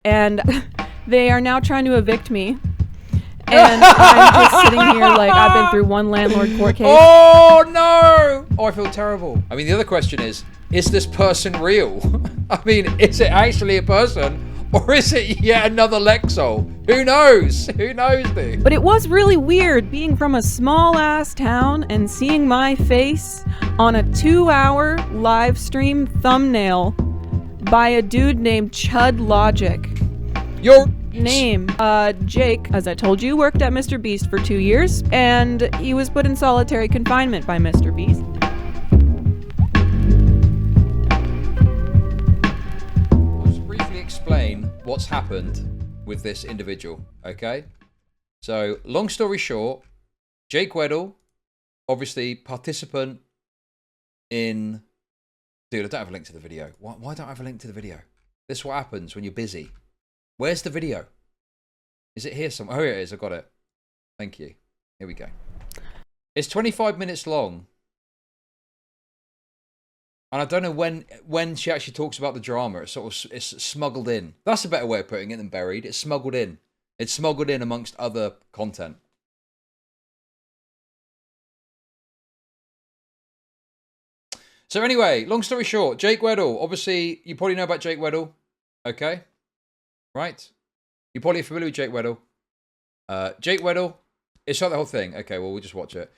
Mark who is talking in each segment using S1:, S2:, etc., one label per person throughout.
S1: and they are now trying to evict me. And I'm just sitting here like I've been through one landlord court case.
S2: Oh no! Oh, I feel terrible. I mean, the other question is this person real? I mean, is it actually a person? Or is it yet another Lexol? Who knows? Who knows, dude?
S1: But it was really weird being from a small-ass town and seeing my face on a 2-hour live stream thumbnail by a dude named Chudlogic.
S2: Your
S1: name, Jake, as I told you, worked at Mr. Beast for 2 years, and he was put in solitary confinement by Mr. Beast.
S2: Explain what's happened with this individual, okay? So, long story short, Jake Weddle, obviously participant in... Dude, I don't have a link to the video. Why don't I have a link to the video? This is what happens when you're busy. Where's the video? Is it here somewhere? Oh, here it is. I got it. Thank you. Here we go. It's 25 minutes long. And I don't know when she actually talks about the drama. It's smuggled in. That's a better way of putting it than buried. It's smuggled in. It's smuggled in amongst other content. So anyway, long story short, Jake Weddle. Obviously, you probably know about Jake Weddle. Okay? Right? You're probably familiar with Jake Weddle. Jake Weddle. It's not the whole thing. Okay, well, we'll just watch it.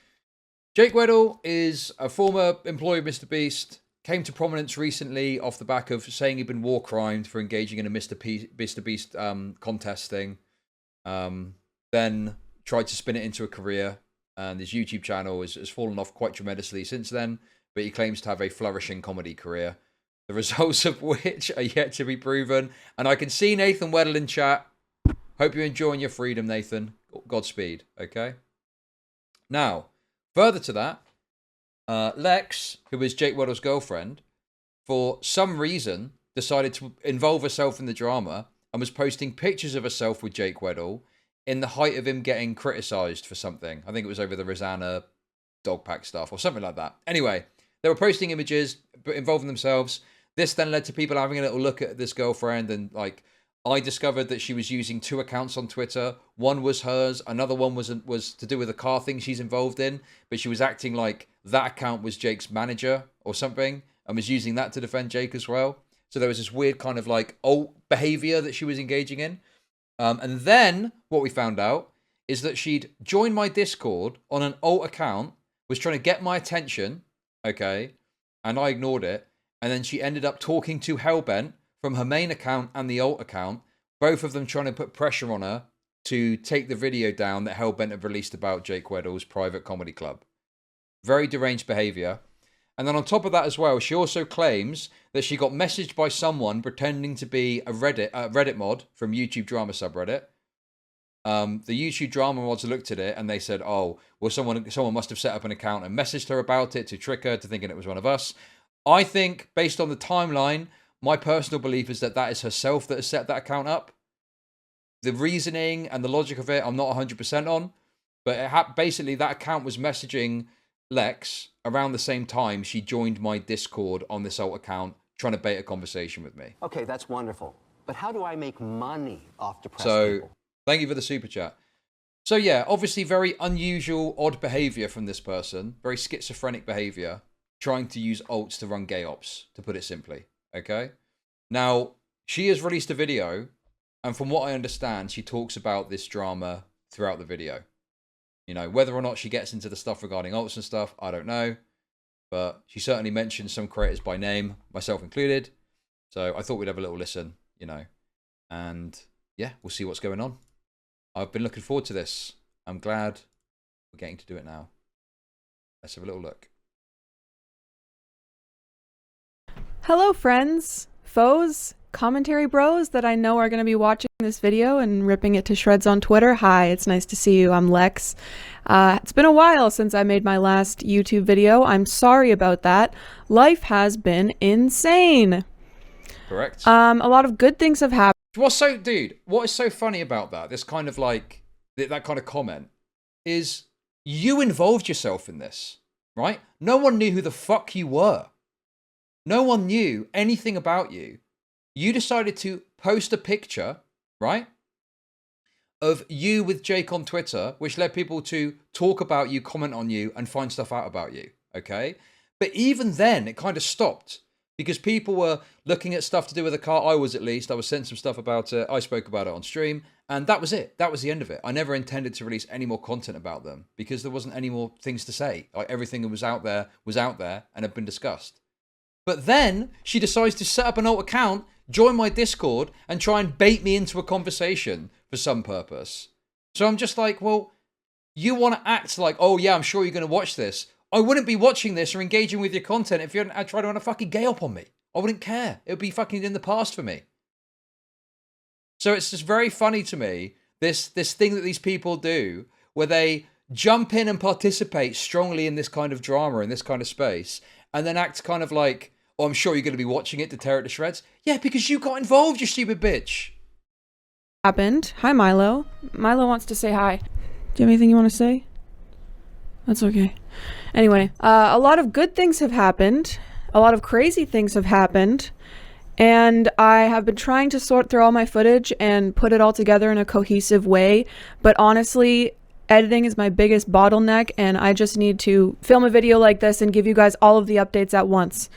S2: Jake Weddle is a former employee of Mr. Beast. Came to prominence recently off the back of saying he'd been war crimed for engaging in a Mr. Beast contest thing. Then tried to spin it into a career, and his YouTube channel has fallen off quite tremendously since then, but he claims to have a flourishing comedy career, the results of which are yet to be proven. And I can see Nathan Weddle in chat. Hope you're enjoying your freedom, Nathan. Godspeed, okay? Now, further to that, Lex, who is Jake Weddle's girlfriend, for some reason decided to involve herself in the drama and was posting pictures of herself with Jake Weddle in the height of him getting criticised for something. I think it was over the Rosanna dog pack stuff or something like that. Anyway, they were posting images involving themselves. This then led to people having a little look at this girlfriend, and like I discovered that she was using 2 accounts on Twitter. One was hers, another one was to do with a car thing she's involved in, but she was acting like that account was Jake's manager or something and was using that to defend Jake as well. So there was this weird kind of like alt behavior that she was engaging in. And then what we found out is that she'd joined my Discord on an alt account, was trying to get my attention, okay, and I ignored it. And then she ended up talking to Hellbent from her main account and the alt account, both of them trying to put pressure on her to take the video down that Hellbent had released about Jake Weddle's private comedy club. Very deranged behavior. And then on top of that as well, she also claims that she got messaged by someone pretending to be a Reddit mod from YouTube drama subreddit. The YouTube drama mods looked at it and they said, oh, well, someone must have set up an account and messaged her about it to trick her to thinking it was one of us. I think, based on the timeline, my personal belief is that is herself that has set that account up. The reasoning and the logic of it, I'm not 100% on. But basically, that account was messaging Lex around the same time she joined my Discord on this alt account, trying to bait a conversation with me.
S3: Okay, that's wonderful. But how do I make money off depressed people?
S2: Thank you for the super chat. So yeah, obviously very unusual, odd behavior from this person. Very schizophrenic behavior. Trying to use alts to run gay ops, to put it simply. Okay? Now, she has released a video, and from what I understand, she talks about this drama throughout the video. You know, whether or not she gets into the stuff regarding alts and stuff, I don't know. But she certainly mentioned some creators by name, myself included. So I thought we'd have a little listen, you know. And yeah, we'll see what's going on. I've been looking forward to this. I'm glad we're getting to do it now. Let's have a little look.
S1: Hello, friends, foes, commentary bros that I know are going to be watching this video and ripping it to shreds on Twitter. Hi, it's nice to see you. I'm Lex. It's been a while since I made my last YouTube video. I'm sorry about that. Life has been insane.
S2: Correct.
S1: A lot of good things have happened.
S2: What is so funny about that? This kind of like, that kind of comment is you involved yourself in this, right? No one knew who the fuck you were. No one knew anything about you You decided to post a picture, right, of you with Jake on Twitter, which led people to talk about you, comment on you, and find stuff out about you, okay? But even then, it kind of stopped because people were looking at stuff to do with the car. I was, at least. I was sent some stuff about it. I spoke about it on stream, and that was it. That was the end of it. I never intended to release any more content about them because there wasn't any more things to say. Like, everything that was out there and had been discussed. But then she decides to set up an alt account, join my Discord, and try and bait me into a conversation for some purpose. So I'm just like, well, you want to act like, oh yeah, I'm sure you're going to watch this. I wouldn't be watching this or engaging with your content if you hadn't tried to run a fucking gay up on me. I wouldn't care. It would be fucking in the past for me. So it's just very funny to me, this thing that these people do, where they jump in and participate strongly in this kind of drama, in this kind of space, and then act kind of like, oh, I'm sure you're going to be watching it to tear it to shreds. Yeah, because you got involved, you stupid bitch.
S1: Happened. Hi, Milo. Milo wants to say hi. Do you have anything you want to say? That's okay. Anyway, a lot of good things have happened. A lot of crazy things have happened. And I have been trying to sort through all my footage and put it all together in a cohesive way. But honestly, editing is my biggest bottleneck, and I just need to film a video like this and give you guys all of the updates at once.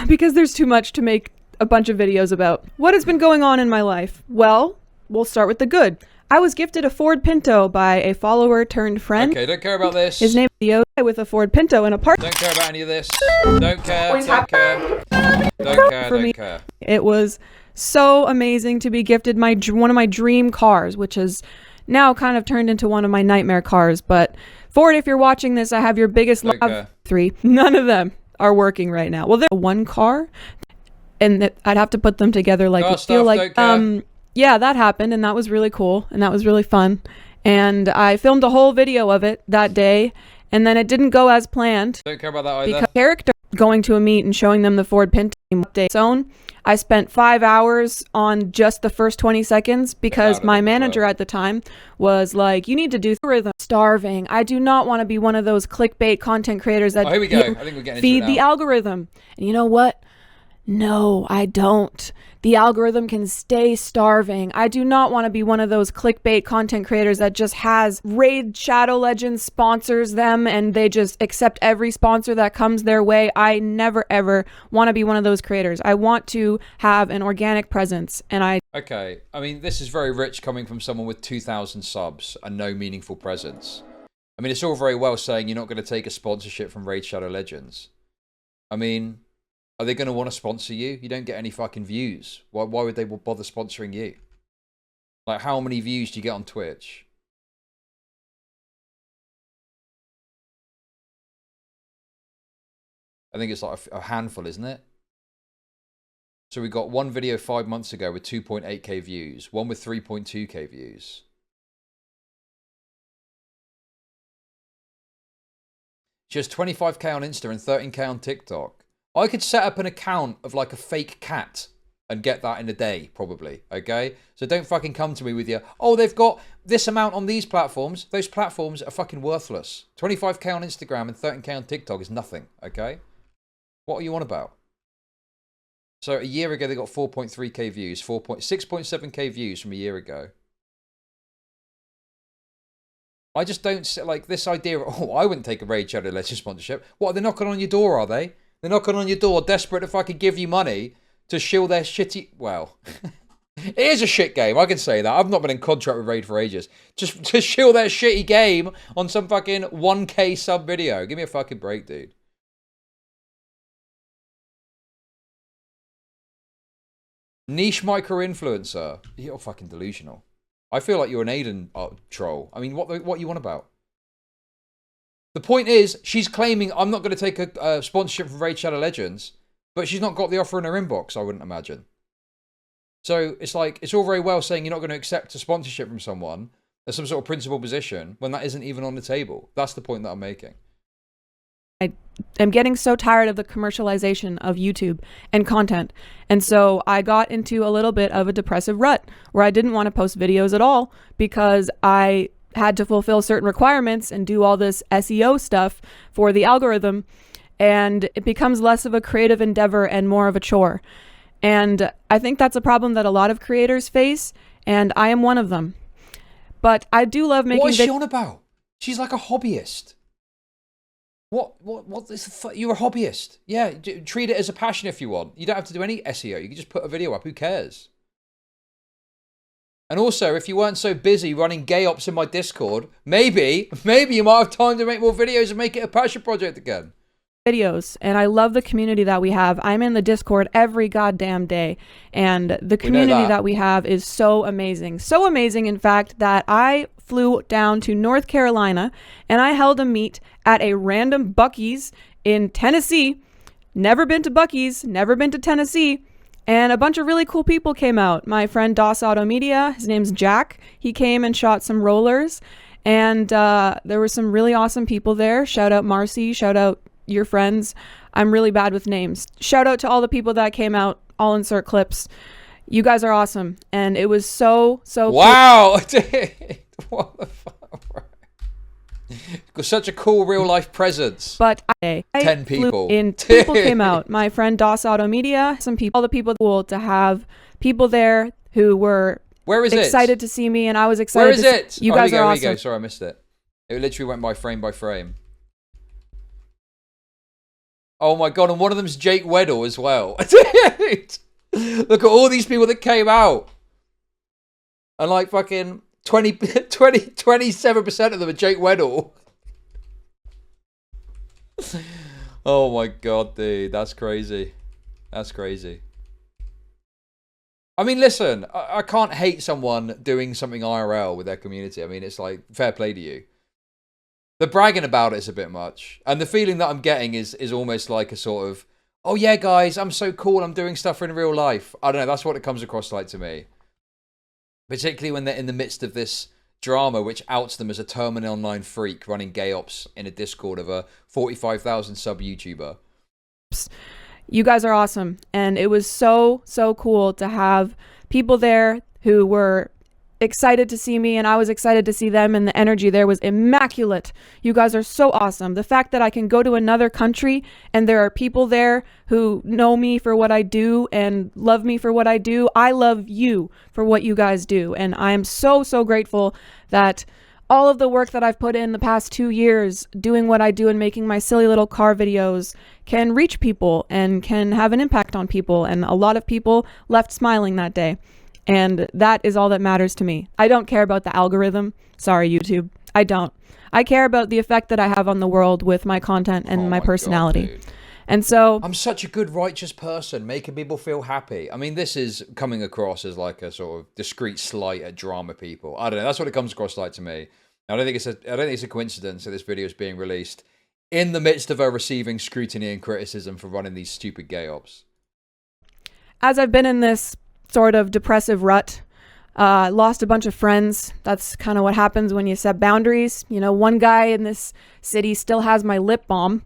S1: Because there's too much to make a bunch of videos about. What has been going on in my life? Well, we'll start with the good. I was gifted a Ford Pinto by a follower turned friend.
S2: Okay, don't care about this.
S1: His name is Theo, with a Ford Pinto in a park.
S2: Don't care about any of this. Don't care, don't care. Don't care.
S1: It was so amazing to be gifted one of my dream cars, which has now kind of turned into one of my nightmare cars. But Ford, if you're watching this, I have your biggest love. 3. None of them are working right now. Well, there's one car, and I'd have to put them together like
S2: Car
S1: I feel
S2: stuff,
S1: like yeah, that happened, and that was really cool, and that was really fun. And I filmed a whole video of it that day, and then it didn't go as planned.
S2: Don't care about that either.
S1: Because character going to a meet and showing them the Ford Pinto update zone. I spent 5 hours on just the first 20 seconds because my manager at the time was like, you need to do rhythm. Starving. I do not want to be one of those clickbait content creators that
S2: here we go. I think we're getting
S1: feed
S2: into it
S1: the
S2: now.
S1: algorithm. And you know what? No, I don't. The algorithm can stay starving. I do not want to be one of those clickbait content creators that just has Raid Shadow Legends sponsors them and they just accept every sponsor that comes their way. I never ever want to be one of those creators. I want to have an organic presence, and
S2: Okay, I mean, this is very rich coming from someone with 2,000 subs and no meaningful presence. I mean, it's all very well saying you're not going to take a sponsorship from Raid Shadow Legends. I mean, are they going to want to sponsor you? You don't get any fucking views. Why would they bother sponsoring you? Like, how many views do you get on Twitch? I think it's like a handful, isn't it? So we got one video 5 months ago with 2.8k views, one with 3.2k views. She has 25k on Insta and 13k on TikTok. I could set up an account of like a fake cat and get that in a day, probably, okay? So don't fucking come to me with your, oh, they've got this amount on these platforms. Those platforms are fucking worthless. 25k on Instagram and 13k on TikTok is nothing, okay? What are you on about? So a year ago, they got 4.3k views, 6.7k views from a year ago. I just don't, like, this idea of, oh, I wouldn't take a Raid Shadow Legends sponsorship. What, are they knocking on your door, are they? They're knocking on your door, desperate to fucking give you money to shill their shitty... Well, it is a shit game, I can say that. I've not been in contract with Raid for ages. Just to shill their shitty game on some fucking 1k sub video. Give me a fucking break, dude. Niche micro-influencer. You're fucking delusional. I feel like you're an Aiden troll. I mean, what you want about? The point is, she's claiming I'm not going to take a sponsorship from Raid Shadow Legends, but she's not got the offer in her inbox, I wouldn't imagine. So it's like, it's all very well saying you're not going to accept a sponsorship from someone as some sort of principal position when that isn't even on the table. That's the point that I'm making.
S1: I am getting so tired of the commercialization of YouTube and content. And so I got into a little bit of a depressive rut where I didn't want to post videos at all because I had to fulfill certain requirements and do all this SEO stuff for the algorithm, and it becomes less of a creative endeavor and more of a chore. And I think that's a problem that a lot of creators face, and I am one of them. But I do love making.
S2: What is she on about? She's like a hobbyist. What is you're a hobbyist. Yeah, treat it as a passion if you want. You don't have to do any SEO. You can just put a video up. Who cares? And also, if you weren't so busy running gay ops in my Discord, maybe you might have time to make more videos and make it a passion project again.
S1: Videos, and I love the community that we have. I'm in the Discord every goddamn day, and the community that we have is so amazing. So amazing, in fact, that I flew down to North Carolina and I held a meet at a random Buc-ee's in Tennessee. Never been to Buc-ee's, never been to Tennessee, and a bunch of really cool people came out. My friend DOS Auto Media, his name's Jack, he came and shot some rollers, and there were some really awesome people there. Shout out Marcy, shout out your friends. I'm really bad with names. Shout out to all the people that came out. I'll insert clips. You guys are awesome. And it was so
S2: wow. Cool. What the fuck? Got such a cool real life presence.
S1: But I
S2: 10 people.
S1: People came out. My friend DOS Auto Media, some people, all the people, cool to have people there who were excited to see me, and I was excited.
S2: Where is it?
S1: You guys are awesome.
S2: Here we go. Sorry, I missed it. It literally went by frame. Oh my god, and one of them's Jake Weddle as well. Dude, look at all these people that came out. And like fucking 27% of them are Jake Weddle. Oh my god, dude, that's crazy. That's crazy. I mean, listen, I can't hate someone doing something IRL with their community. I mean, it's like, fair play to you. The bragging about it is a bit much. And the feeling that I'm getting is almost like a sort of, oh yeah, guys, I'm so cool, I'm doing stuff in real life. I don't know, that's what it comes across like to me. Particularly when they're in the midst of this drama, which outs them as a terminal online freak running gay ops in a Discord of a 45,000 sub YouTuber.
S1: You guys are awesome. And it was so cool to have people there who were excited to see me, and I was excited to see them, and the energy there was immaculate. You guys are so awesome. The fact that I can go to another country and there are people there who know me for what I do and love me for what I do. I love you for what you guys do, and I am so grateful that all of the work that I've put in the past 2 years doing what I do and making my silly little car videos can reach people and can have an impact on people, and a lot of people left smiling that day. And that is all that matters to me. I don't care about the algorithm. Sorry, YouTube. I don't. I care about the effect that I have on the world with my content and my personality.
S2: God,
S1: and so
S2: I'm such a good, righteous person, making people feel happy. I mean, this is coming across as like a sort of discreet slight at drama people. I don't know. That's what it comes across like to me. I don't think it's a coincidence that this video is being released in the midst of her receiving scrutiny and criticism for running these stupid gay ops.
S1: As I've been in this sort of depressive rut, lost a bunch of friends. That's kind of what happens when you set boundaries. You know, one guy in this city still has my lip balm.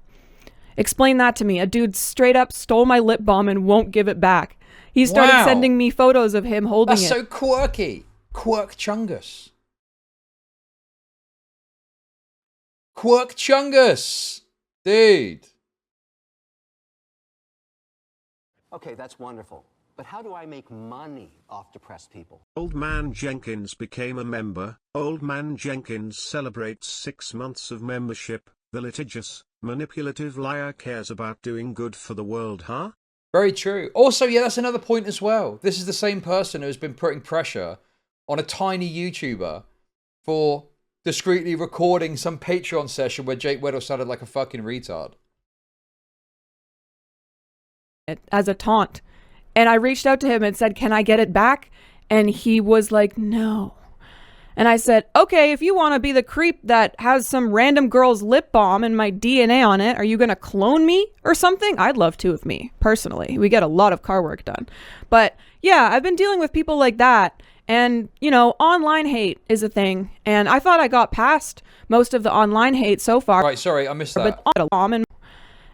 S1: Explain that to me. A dude straight up stole my lip balm and won't give it back. He started sending me photos of him holding it.
S2: That's so quirky. Quirk Chungus. Quirk Chungus. Dude.
S3: Okay, that's wonderful. But how do I make money off depressed people?
S4: Old Man Jenkins became a member. Old Man Jenkins celebrates 6 months of membership. The litigious, manipulative liar cares about doing good for the world, huh?
S2: Very true. Also, yeah, that's another point as well. This is the same person who has been putting pressure on a tiny YouTuber for discreetly recording some Patreon session where Jake Weddle sounded like a fucking retard.
S1: As a taunt. And I reached out to him and said, can I get it back? And he was like, no. And I said, okay, if you want to be the creep that has some random girl's lip balm and my DNA on it, are you going to clone me or something? I'd love to of me, personally. We get a lot of car work done. But yeah, I've been dealing with people like that. And, you know, online hate is a thing. And I thought I got past most of the online hate so far.
S2: Right, sorry, I missed that.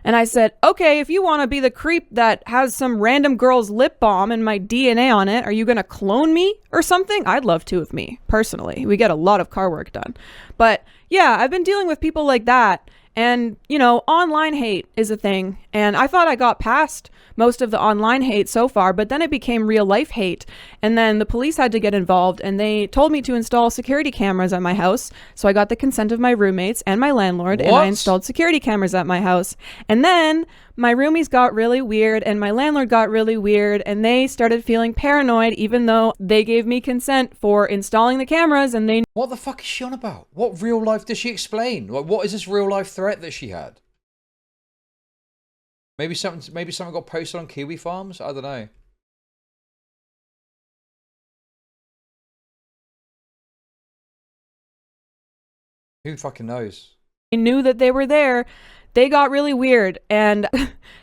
S1: And I said, okay, if you want to be the creep that has some random girl's lip balm and my DNA on it, are you going to clone me or something? I'd love to of me, personally. We get a lot of car work done. But Yeah, I've been dealing with people like that. And, you know, online hate is a thing. And I thought I got past most of the online hate so far, but then it became real life hate. And then the police had to get involved and they told me to install security cameras at my house. So I got the consent of my roommates and my landlord, and I installed security cameras at my house. And then my roomies got really weird and my landlord got really weird, and they started feeling paranoid even though they gave me consent for installing the cameras. And they...
S2: What the fuck is she on about? What real life does she explain? Like, what is this real life threat that she had? Maybe something got posted on Kiwi Farms? I don't know. Who fucking knows?
S1: They knew that they were there. They got really weird, and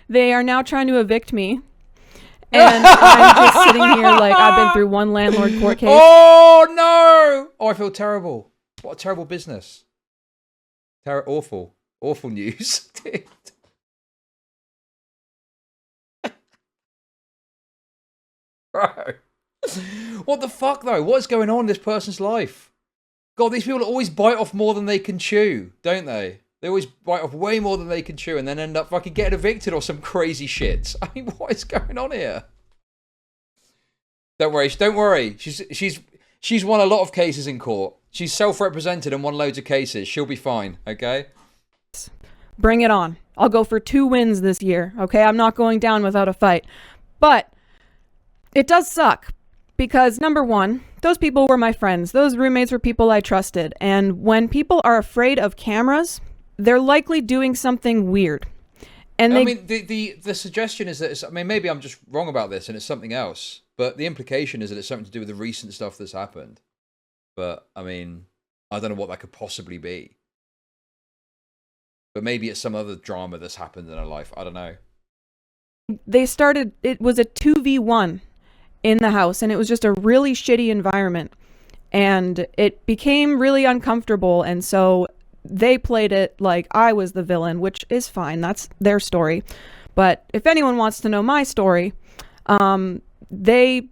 S1: they are now trying to evict me. And I'm just sitting here like I've been through one landlord court case.
S2: Oh no! Oh, I feel terrible. What a terrible business. Awful news. Bro. What the fuck though? What is going on in this person's life? God, these people always bite off more than they can chew, don't they? They always bite off way more than they can chew and then end up fucking getting evicted or some crazy shit. I mean, what is going on here? Don't worry. She's won a lot of cases in court. She's self-represented and won loads of cases. She'll be fine, okay?
S1: Bring it on. I'll go for 2 wins this year, okay? I'm not going down without a fight. But it does suck because, number one, those people were my friends. Those roommates were people I trusted. And when people are afraid of cameras, they're likely doing something weird. And
S2: I mean, the suggestion is that it's, I mean, maybe I'm just wrong about this and it's something else, but the implication is that it's something to do with the recent stuff that's happened. But I mean, I don't know what that could possibly be. But maybe it's some other drama that's happened in her life. I don't know.
S1: It was a 2v1 in the house, and it was just a really shitty environment. And it became really uncomfortable, and so they played it like I was the villain, which is fine. That's their story. But if anyone wants to know my story, they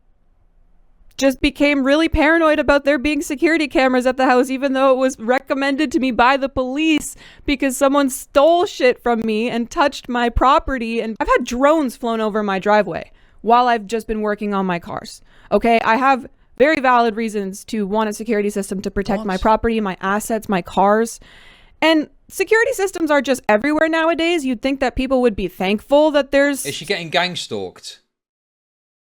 S1: just became really paranoid about there being security cameras at the house, even though it was recommended to me by the police because someone stole shit from me and touched my property. And I've had drones flown over my driveway while I've just been working on my cars. Okay, I have very valid reasons to want a security system to protect my property, my assets, my cars. And security systems are just everywhere nowadays. You'd think that people would be thankful that there's...
S2: Is she getting gang stalked?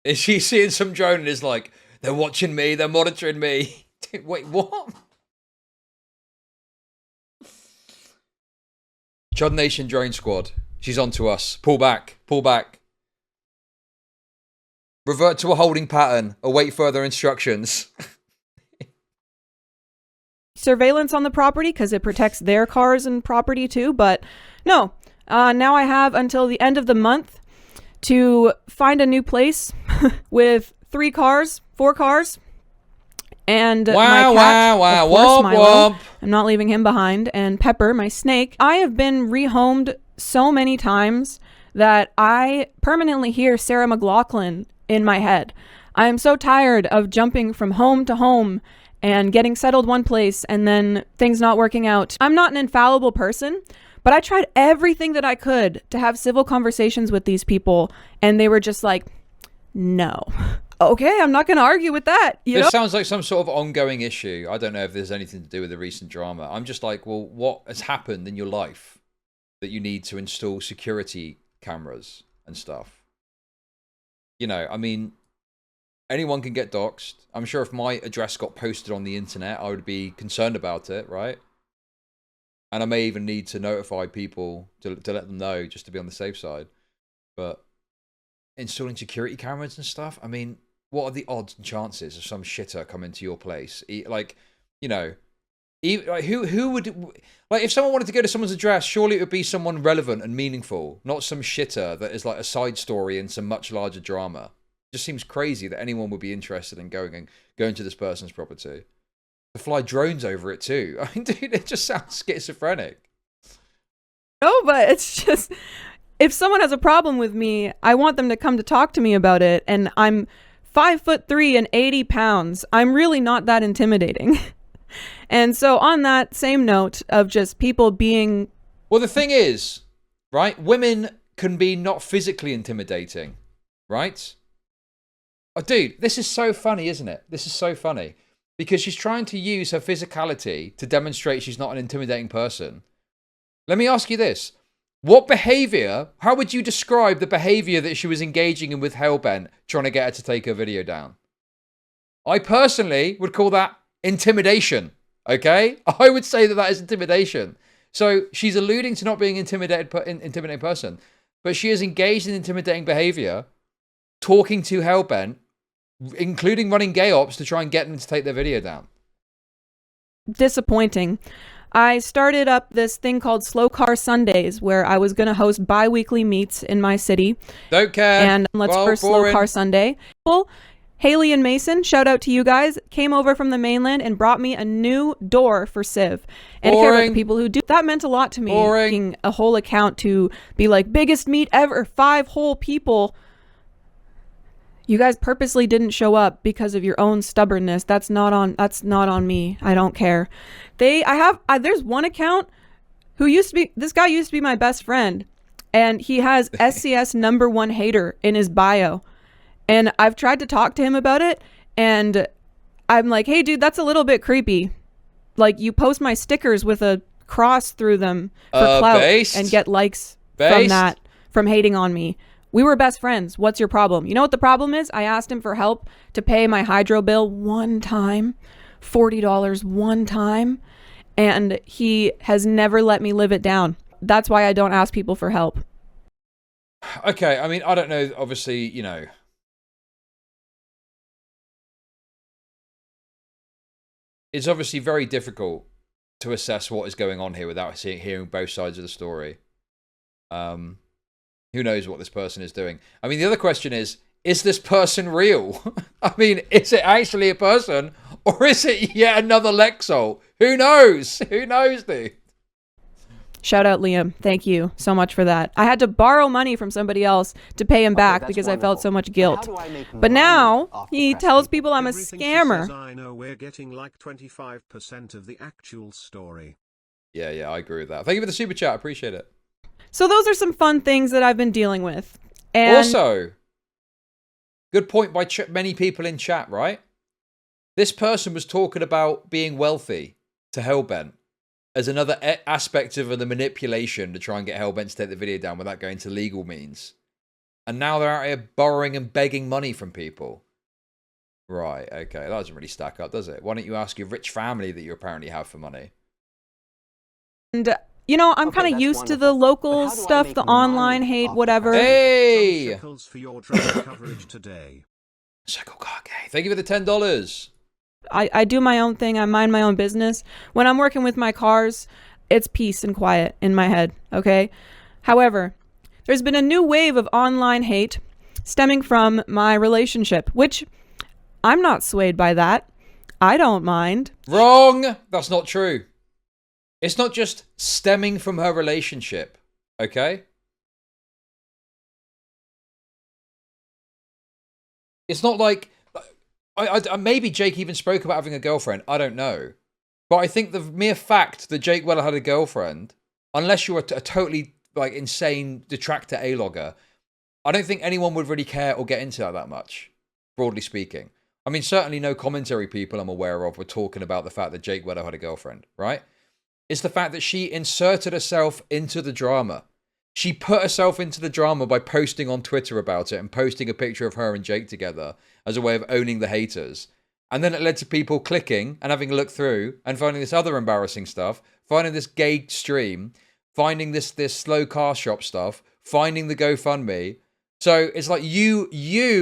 S2: Is she seeing some drone and is like, they're watching me, they're monitoring me? Wait, what? Chud Nation Drone Squad. She's on to us. Pull back. Pull back. Revert to a holding pattern. Await further instructions.
S1: Surveillance on the property because it protects their cars and property too. But no, now I have until the end of the month to find a new place with 4 cars, and my cat, of course, Milo. I'm not leaving him behind, and Pepper, my snake. I have been rehomed so many times that I permanently hear Sarah McLachlan in my head. I am so tired of jumping from home to home and getting settled one place and then things not working out. I'm not an infallible person, but I tried everything that I could to have civil conversations with these people, and they were just like, no. Okay, I'm not going to argue with that.
S2: This sounds like some sort of ongoing issue. I don't know if there's anything to do with the recent drama. I'm just like, well, what has happened in your life that you need to install security cameras and stuff? You know, I mean, anyone can get doxxed. I'm sure if my address got posted on the internet, I would be concerned about it, right? And I may even need to notify people to let them know just to be on the safe side. But installing security cameras and stuff, I mean, what are the odds and chances of some shitter coming to your place? Like, you know, like who would, like, if someone wanted to go to someone's address, surely it would be someone relevant and meaningful, not some shitter that is like a side story in some much larger drama. It just seems crazy that anyone would be interested in going to this person's property. To fly drones over it too. I mean, dude, it just sounds schizophrenic.
S1: No, but it's just, if someone has a problem with me, I want them to come to talk to me about it. And I'm 5'3" and 80 pounds. I'm really not that intimidating. And so on that same note of just people being...
S2: Well, the thing is, right? Women can be not physically intimidating, right? Oh, dude, this is so funny, isn't it? This is so funny. Because she's trying to use her physicality to demonstrate she's not an intimidating person. Let me ask you this. What behavior, how would you describe the behavior that she was engaging in with Hellbent, trying to get her to take her video down? I personally would call that intimidation, okay? I would say that that is intimidation. So she's alluding to not being intimidating person, but she is engaged in intimidating behavior, talking to Hellbent, including running gay ops to try and get them to take their video down.
S1: Disappointing. I started up this thing called Slow Car Sundays, where I was going to host bi-weekly meets in my city.
S2: Don't care.
S1: And let's
S2: well,
S1: first
S2: boring.
S1: Slow Car Sunday. Haley and Mason, shout out to you guys, came over from the mainland and brought me a new door for Civ. And I care about the people who do. That meant a lot to me. Making a whole account to be like, biggest meet ever, 5 whole people. You guys purposely didn't show up because of your own stubbornness. That's not on me. I don't care. There's one account who this guy used to be my best friend, and he has SCS #1 hater in his bio. And I've tried to talk to him about it, and I'm like, hey dude, that's a little bit creepy. Like, you post my stickers with a cross through them for clout and get likes from hating on me. We were best friends. What's your problem? You know what the problem is? I asked him for help to pay my hydro bill one time, $40 one time, and he has never let me live it down. That's why I don't ask people for help.
S2: Okay, I mean, I don't know, obviously, you know. It's obviously very difficult to assess what is going on here without hearing both sides of the story. Who knows what this person is doing? I mean, the other question is this person real? I mean, is it actually a person? Or is it yet another Lexol? Who knows? Who knows, dude?
S1: Shout out Liam. Thank you so much for that. I had to borrow money from somebody else to pay him back because I felt so much guilt. But now he tells people I'm a scammer.
S4: I know we're getting like 25% of the actual story.
S2: Yeah, I agree with that. Thank you for the super chat. I appreciate it.
S1: So those are some fun things that I've been dealing with. And
S2: also, good point by many people in chat, right? This person was talking about being wealthy to Hellbent as another aspect of the manipulation to try and get Hellbent to take the video down without going to legal means. And now they're out here borrowing and begging money from people. Right, okay. That doesn't really stack up, does it? Why don't you ask your rich family that you apparently have for money?
S1: And... you know, I'm kind of used to the local stuff, the online hate, whatever.
S2: Hey!
S4: For your coverage today.
S2: Circle Car Gay. Thank you for the $10.
S1: I do my own thing. I mind my own business. When I'm working with my cars, it's peace and quiet in my head, okay? However, there's been a new wave of online hate stemming from my relationship, which I'm not swayed by that. I don't mind.
S2: Wrong! That's not true. It's not just stemming from her relationship, okay? It's not like... maybe Jake even spoke about having a girlfriend. I don't know. But I think the mere fact that Jake Weddle had a girlfriend, unless you're a totally like insane detractor A-logger, I don't think anyone would really care or get into that much, broadly speaking. I mean, certainly no commentary people I'm aware of were talking about the fact that Jake Weddle had a girlfriend, right? It's the fact that she inserted herself into the drama. She put herself into the drama by posting on Twitter about it and posting a picture of her and Jake together as a way of owning the haters. And then it led to people clicking and having a look through and finding this other embarrassing stuff, finding this gay stream, finding this slow car shop stuff, finding the GoFundMe. So it's like you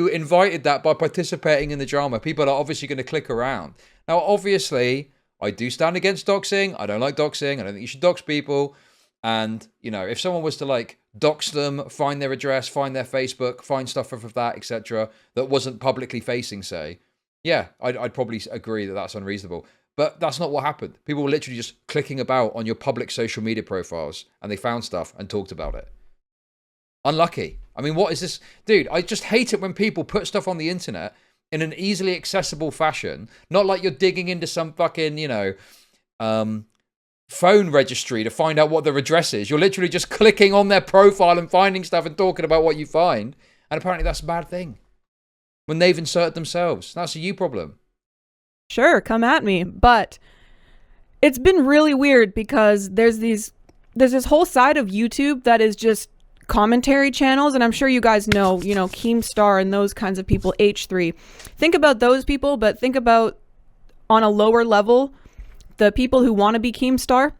S2: invited that by participating in the drama. People are obviously going to click around. Now, obviously... I do stand against doxing. I don't like doxing. I don't think you should dox people. And, you know, if someone was to, like, dox them, find their address, find their Facebook, find stuff of that, etc., that wasn't publicly facing, say, yeah, I'd probably agree that that's unreasonable. But that's not what happened. People were literally just clicking about on your public social media profiles, and they found stuff and talked about it. Unlucky. I mean, what is this? Dude, I just hate it when people put stuff on the internet in an easily accessible fashion. Not like you're digging into some fucking, you know, phone registry to find out what their address is. You're literally just clicking on their profile and finding stuff and talking about what you find. And apparently that's a bad thing. When they've inserted themselves. That's a you problem.
S1: Sure, come at me. But it's been really weird because there's this whole side of YouTube that is just commentary channels, and I'm sure you guys know, Keemstar and those kinds of people, H3. Think about those people, but think about on a lower level, the people who want to be Keemstar.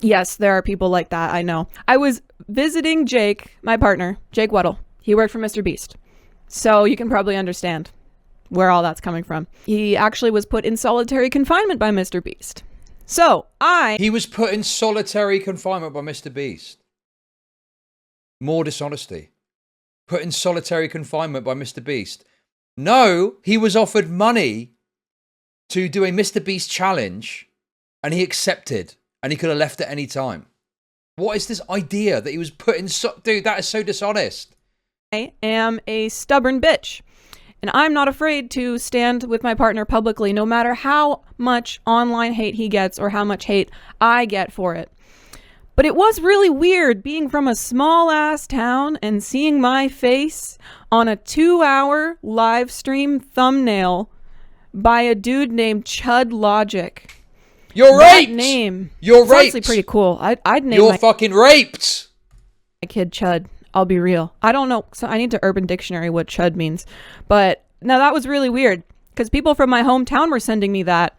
S1: Yes, there are people like that, I know. I was visiting Jake, my partner, Jake Weddle. He worked for Mr. Beast. So you can probably understand where all that's coming from. He actually was put in solitary confinement by Mr. Beast. So
S2: He was put in solitary confinement by Mr. Beast. More dishonesty. Put in solitary confinement by Mr. Beast. No, he was offered money to do a Mr. Beast challenge and he accepted and he could have left at any time. What is this idea that he was put in dude, that is so dishonest.
S1: I am a stubborn bitch. And I'm not afraid to stand with my partner publicly, no matter how much online hate he gets or how much hate I get for it. But it was really weird being from a small ass town and seeing my face on a 2-hour live stream thumbnail by a dude named chudlogic.
S2: You're
S1: that
S2: raped!
S1: Name.
S2: You're
S1: it's
S2: raped!
S1: Honestly pretty cool. I'd name
S2: You're
S1: my
S2: fucking raped!
S1: kid Chud. I'll be real. I don't know. So I need to Urban Dictionary what chud means. But no, that was really weird because people from my hometown were sending me that.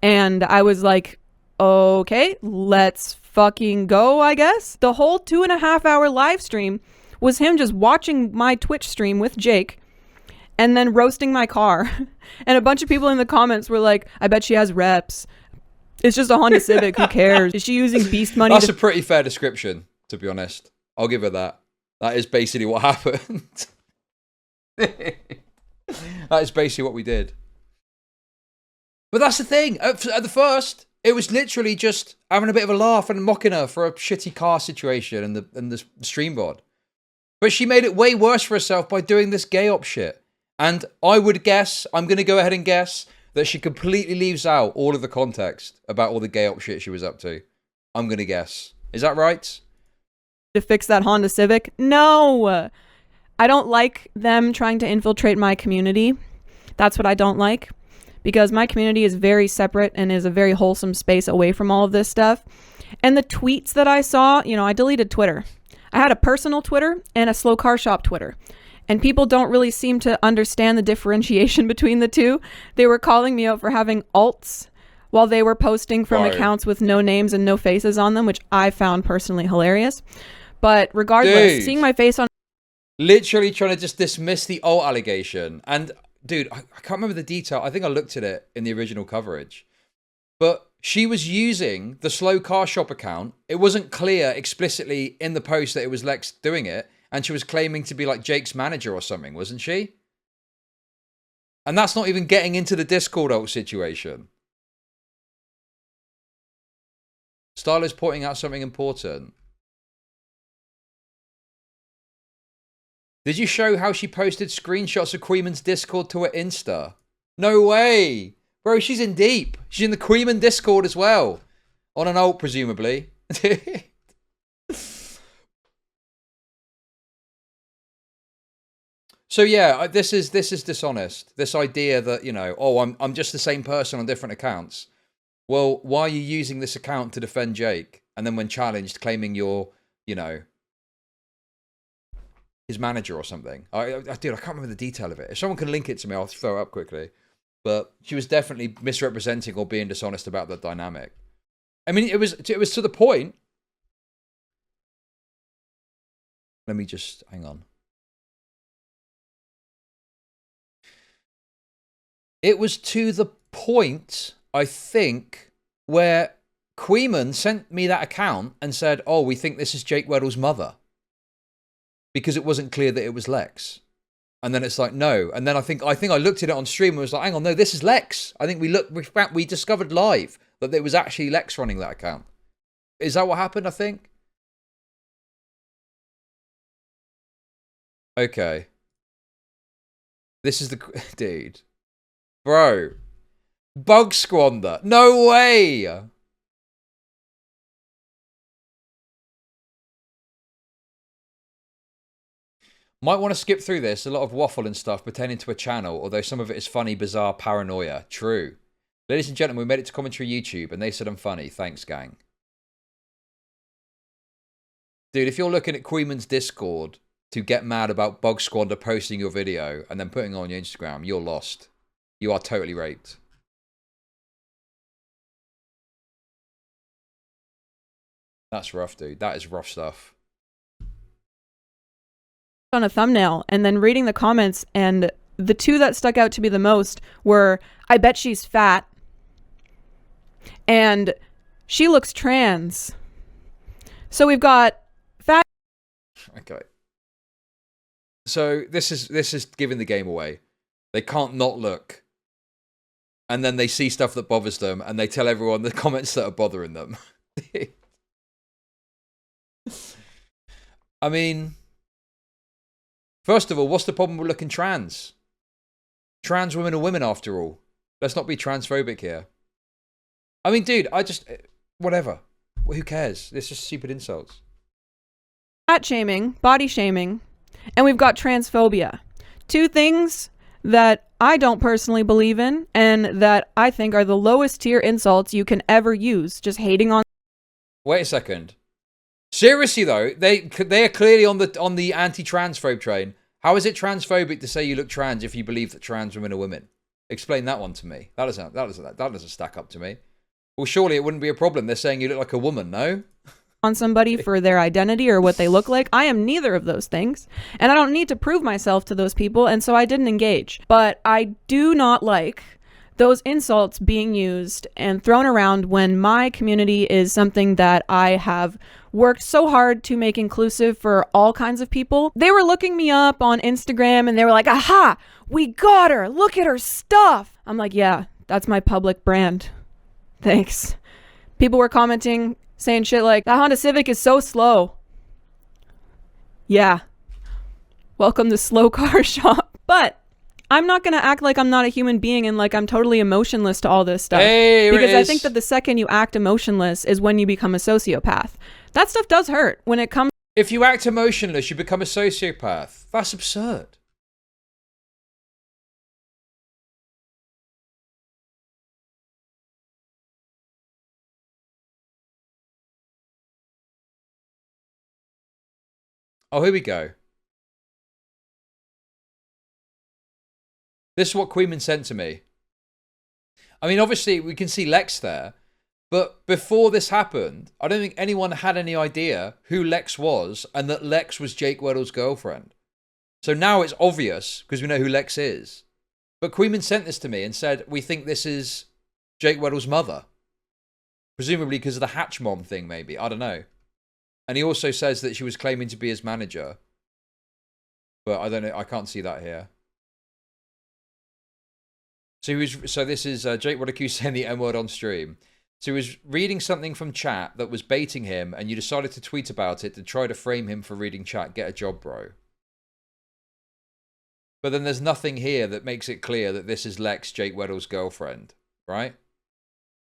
S1: And I was like, okay, let's fucking go, I guess. The whole 2.5-hour live stream was him just watching my Twitch stream with Jake and then roasting my car. And a bunch of people in the comments were like, I bet she has reps. It's just a Honda Civic. Who cares? Is she using beast money?
S2: That's a pretty fair description, to be honest. I'll give her that. That is basically what happened. That is basically what we did. But that's the thing. At the first, it was literally just having a bit of a laugh and mocking her for a shitty car situation and the stream bod. But she made it way worse for herself by doing this gay op shit. And I would guess, I'm going to go ahead and guess, that she completely leaves out all of the context about all the gay op shit she was up to. I'm going to guess. Is that right?
S1: To fix that Honda Civic? No! I don't like them trying to infiltrate my community. That's what I don't like. Because my community is very separate and is a very wholesome space away from all of this stuff. And the tweets that I saw, I deleted Twitter. I had a personal Twitter and a slowcarshop Twitter. And people don't really seem to understand the differentiation between the two. They were calling me out for having alts while they were posting from accounts with no names and no faces on them, which I found personally hilarious. But regardless, seeing my face on...
S2: Literally trying to just dismiss the alt allegation. And, dude, I can't remember the detail. I think I looked at it in the original coverage. But she was using the Slow Car Shop account. It wasn't clear explicitly in the post that it was Lex doing it. And she was claiming to be like Jake's manager or something, wasn't she? And that's not even getting into the Discord alt situation. Style is pointing out something important. Did you show how she posted screenshots of Queeman's Discord to her Insta? No way! Bro, she's in deep. She's in the Queeman Discord as well. On an alt, presumably. So yeah, this is dishonest. This idea that, I'm just the same person on different accounts. Well, why are you using this account to defend Jake? And then when challenged, claiming you're, his manager or something. Dude, I can't remember the detail of it. If someone can link it to me, I'll throw it up quickly. But she was definitely misrepresenting or being dishonest about the dynamic. I mean, it was to the point. Let me just hang on. It was to the point, I think, where Queeman sent me that account and said, "Oh, we think this is Jake Weddle's mother," because it wasn't clear that it was Lex. And then it's like, no. And then I think I looked at it on stream and was like, hang on, no, this is Lex. I think we discovered live that it was actually Lex running that account. Is that what happened, I think? Okay. This is the... Dude. Bro. Bug Squander. No way! Might want to skip through this. A lot of waffle and stuff pertaining to a channel, although some of it is funny, bizarre, paranoia. True. Ladies and gentlemen, we made it to commentary YouTube, and they said I'm funny. Thanks, gang. Dude, if you're looking at Queeman's Discord to get mad about Bug Squander posting your video and then putting it on your Instagram, you're lost. You are totally raped. That's rough, dude. That is rough stuff.
S1: On a thumbnail and then reading the comments, and the two that stuck out to me the most were, I bet she's fat, and she looks trans. So we've got fat.
S2: Okay. So this is giving the game away. They can't not look. And then they see stuff that bothers them and they tell everyone the comments that are bothering them. I mean, first of all, what's the problem with looking trans? Trans women are women after all. Let's not be transphobic here. I mean, dude, whatever. Who cares? It's just stupid insults.
S1: Fat shaming, body shaming, and we've got transphobia. Two things that I don't personally believe in and that I think are the lowest tier insults you can ever use. Just hating on.
S2: Wait a second. Seriously though, they are clearly on the anti-transphobe train. How is it transphobic to say you look trans if you believe that trans women are women? Explain that one to me. That doesn't stack up to me. Well, surely it wouldn't be a problem. They're saying you look like a woman, no?
S1: On somebody for their identity or what they look like. I am neither of those things, and I don't need to prove myself to those people, and so I didn't engage. But I do not like those insults being used and thrown around when my community is something that I have worked so hard to make inclusive for all kinds of people. They were looking me up on Instagram and they were like, aha, we got her. Look at her stuff. I'm like, yeah, that's my public brand. Thanks. People were commenting, saying shit like, that Honda Civic is so slow. Yeah. Welcome to Slow Car Shop. But I'm not going to act like I'm not a human being and like I'm totally emotionless to all this stuff.
S2: Hey,
S1: because I think that the second you act emotionless is when you become a sociopath. That stuff does hurt when it comes.
S2: If you act emotionless, you become a sociopath. That's absurd. Oh, here we go. This is what Queeman sent to me. I mean, obviously, we can see Lex there. But before this happened, I don't think anyone had any idea who Lex was and that Lex was Jake Weddle's girlfriend. So now it's obvious because we know who Lex is. But Queeman sent this to me and said, we think this is Jake Weddle's mother. Presumably because of the Hatch Mom thing, maybe. I don't know. And he also says that she was claiming to be his manager. But I don't know. I can't see that here. So this is Jake Weddle saying the M word on stream. So he was reading something from chat that was baiting him, and you decided to tweet about it to try to frame him for reading chat. Get a job, bro. But then there's nothing here that makes it clear that this is Lex, Jake Weddle's girlfriend, right?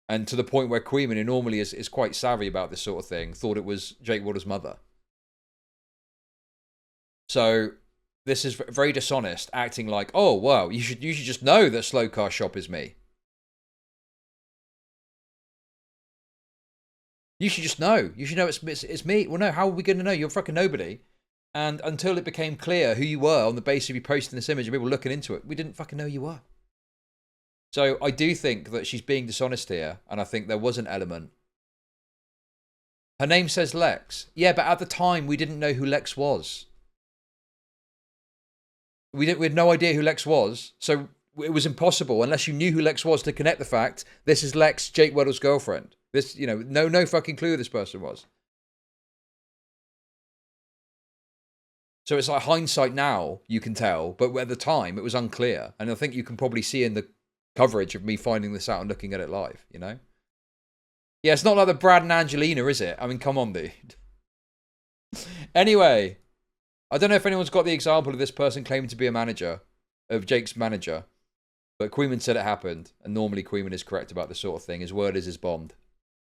S2: And to the point where Queeman, who normally is quite savvy about this sort of thing, thought it was Jake Weddle's mother. So this is very dishonest, acting like, oh, wow, you should just know that Slow Car Shop is me. You should just know. You should know it's me. Well, no, how are we going to know? You're fucking nobody. And until it became clear who you were on the basis of you posting this image and people looking into it, we didn't fucking know who you were. So I do think that she's being dishonest here, and I think there was an element. Her name says Lex. Yeah, but at the time, we didn't know who Lex was. We had no idea who Lex was, so it was impossible, unless you knew who Lex was, to connect the fact, this is Lex, Jake Weddle's girlfriend. This, you know, no fucking clue who this person was. So it's like hindsight now, you can tell, but at the time, it was unclear. And I think you can probably see in the coverage of me finding this out and looking at it live, you know? Yeah, it's not like the Brad and Angelina, is it? I mean, come on, dude. Anyway, I don't know if anyone's got the example of this person claiming to be a manager. of Jake's manager. But Queenman said it happened, and normally Queenman is correct about this sort of thing. His word is his bond.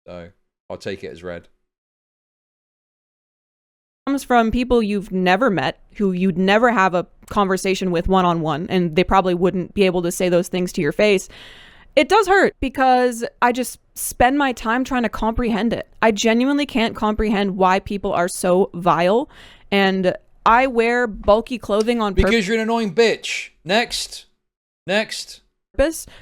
S2: So I'll take it as read.
S1: Comes from people you've never met, who you'd never have a conversation with one-on-one, and they probably wouldn't be able to say those things to your face. It does hurt because I just spend my time trying to comprehend it. I genuinely can't comprehend why people are so vile, and I wear bulky clothing on purpose.
S2: Because you're an annoying bitch. Next.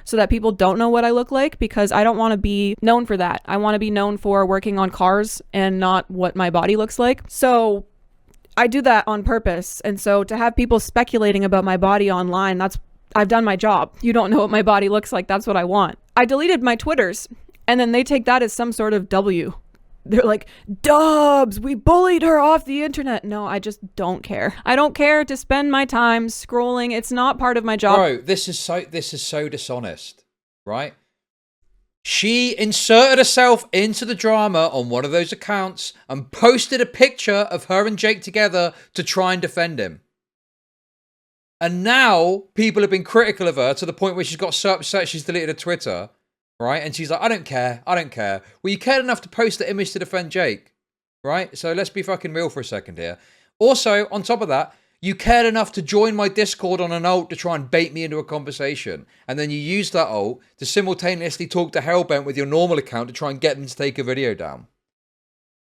S1: So that people don't know what I look like, because I don't want to be known for that. I want to be known for working on cars and not what my body looks like. So I do that on purpose. And so to have people speculating about my body online, I've done my job. You don't know what my body looks like. That's what I want. I deleted my Twitters, and then they take that as some sort of W. They're like, Dubs, we bullied her off the internet. No, I just don't care. I don't care to spend my time scrolling. It's not part of my job.
S2: Bro, this is so dishonest, right? She inserted herself into the drama on one of those accounts and posted a picture of her and Jake together to try and defend him. And now people have been critical of her to the point where she's got so upset she's deleted her Twitter. Right? And she's like, I don't care. Well, you cared enough to post the image to defend Jake. Right? So let's be fucking real for a second here. Also, on top of that, you cared enough to join my Discord on an alt to try and bait me into a conversation. And then you used that alt to simultaneously talk to Hellbent with your normal account to try and get them to take a video down.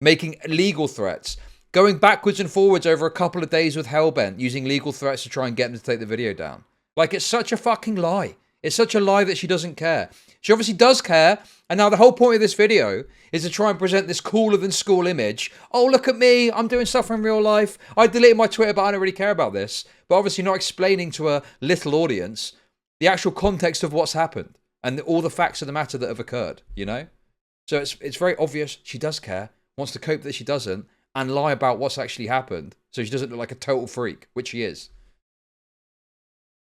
S2: Making legal threats. Going backwards and forwards over a couple of days with Hellbent, using legal threats to try and get them to take the video down. Like, it's such a fucking lie. It's such a lie that she doesn't care. She obviously does care, and now the whole point of this video is to try and present this cooler than school image. Oh, look at me, I'm doing stuff in real life. I deleted my Twitter, but I don't really care about this. But obviously not explaining to a little audience the actual context of what's happened and all the facts of the matter that have occurred, you know? So it's very obvious she does care, wants to cope that she doesn't, and lie about what's actually happened so she doesn't look like a total freak, which she is.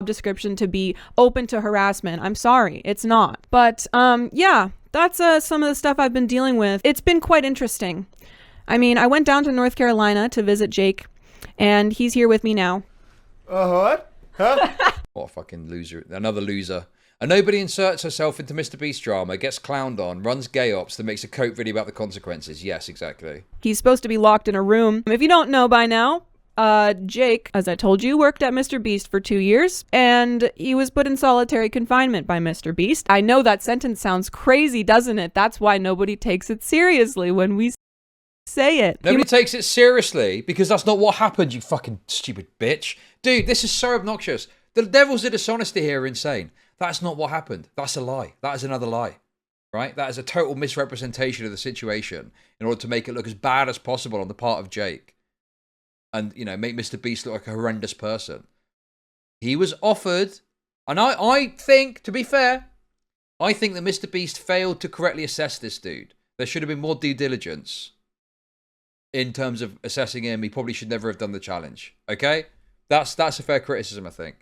S1: Description to be open to harassment. I'm sorry, it's not. But yeah, that's some of the stuff I've been dealing with. It's been quite interesting. I mean, I went down to North Carolina to visit Jake, and he's here with me now.
S3: What? Huh?
S2: What a fucking loser. Another loser. A nobody inserts herself into Mr. Beast drama, gets clowned on, runs gay ops, then makes a cope video about the consequences. Yes, exactly.
S1: He's supposed to be locked in a room. If you don't know by now, Jake, as I told you, worked at Mr. Beast for 2 years, and he was put in solitary confinement by Mr. Beast. I know that sentence sounds crazy, doesn't it? That's why nobody takes it seriously when we say it.
S2: Nobody takes it seriously because that's not what happened, you fucking stupid bitch. Dude, this is so obnoxious. The levels of dishonesty here are insane. That's not what happened. That's a lie. That is another lie. Right? That is a total misrepresentation of the situation in order to make it look as bad as possible on the part of Jake. And, you know, make Mr. Beast look like a horrendous person. He was offered, and I think, to be fair, I think that Mr. Beast failed to correctly assess this dude. There should have been more due diligence in terms of assessing him. He probably should never have done the challenge. Okay? That's a fair criticism, I think.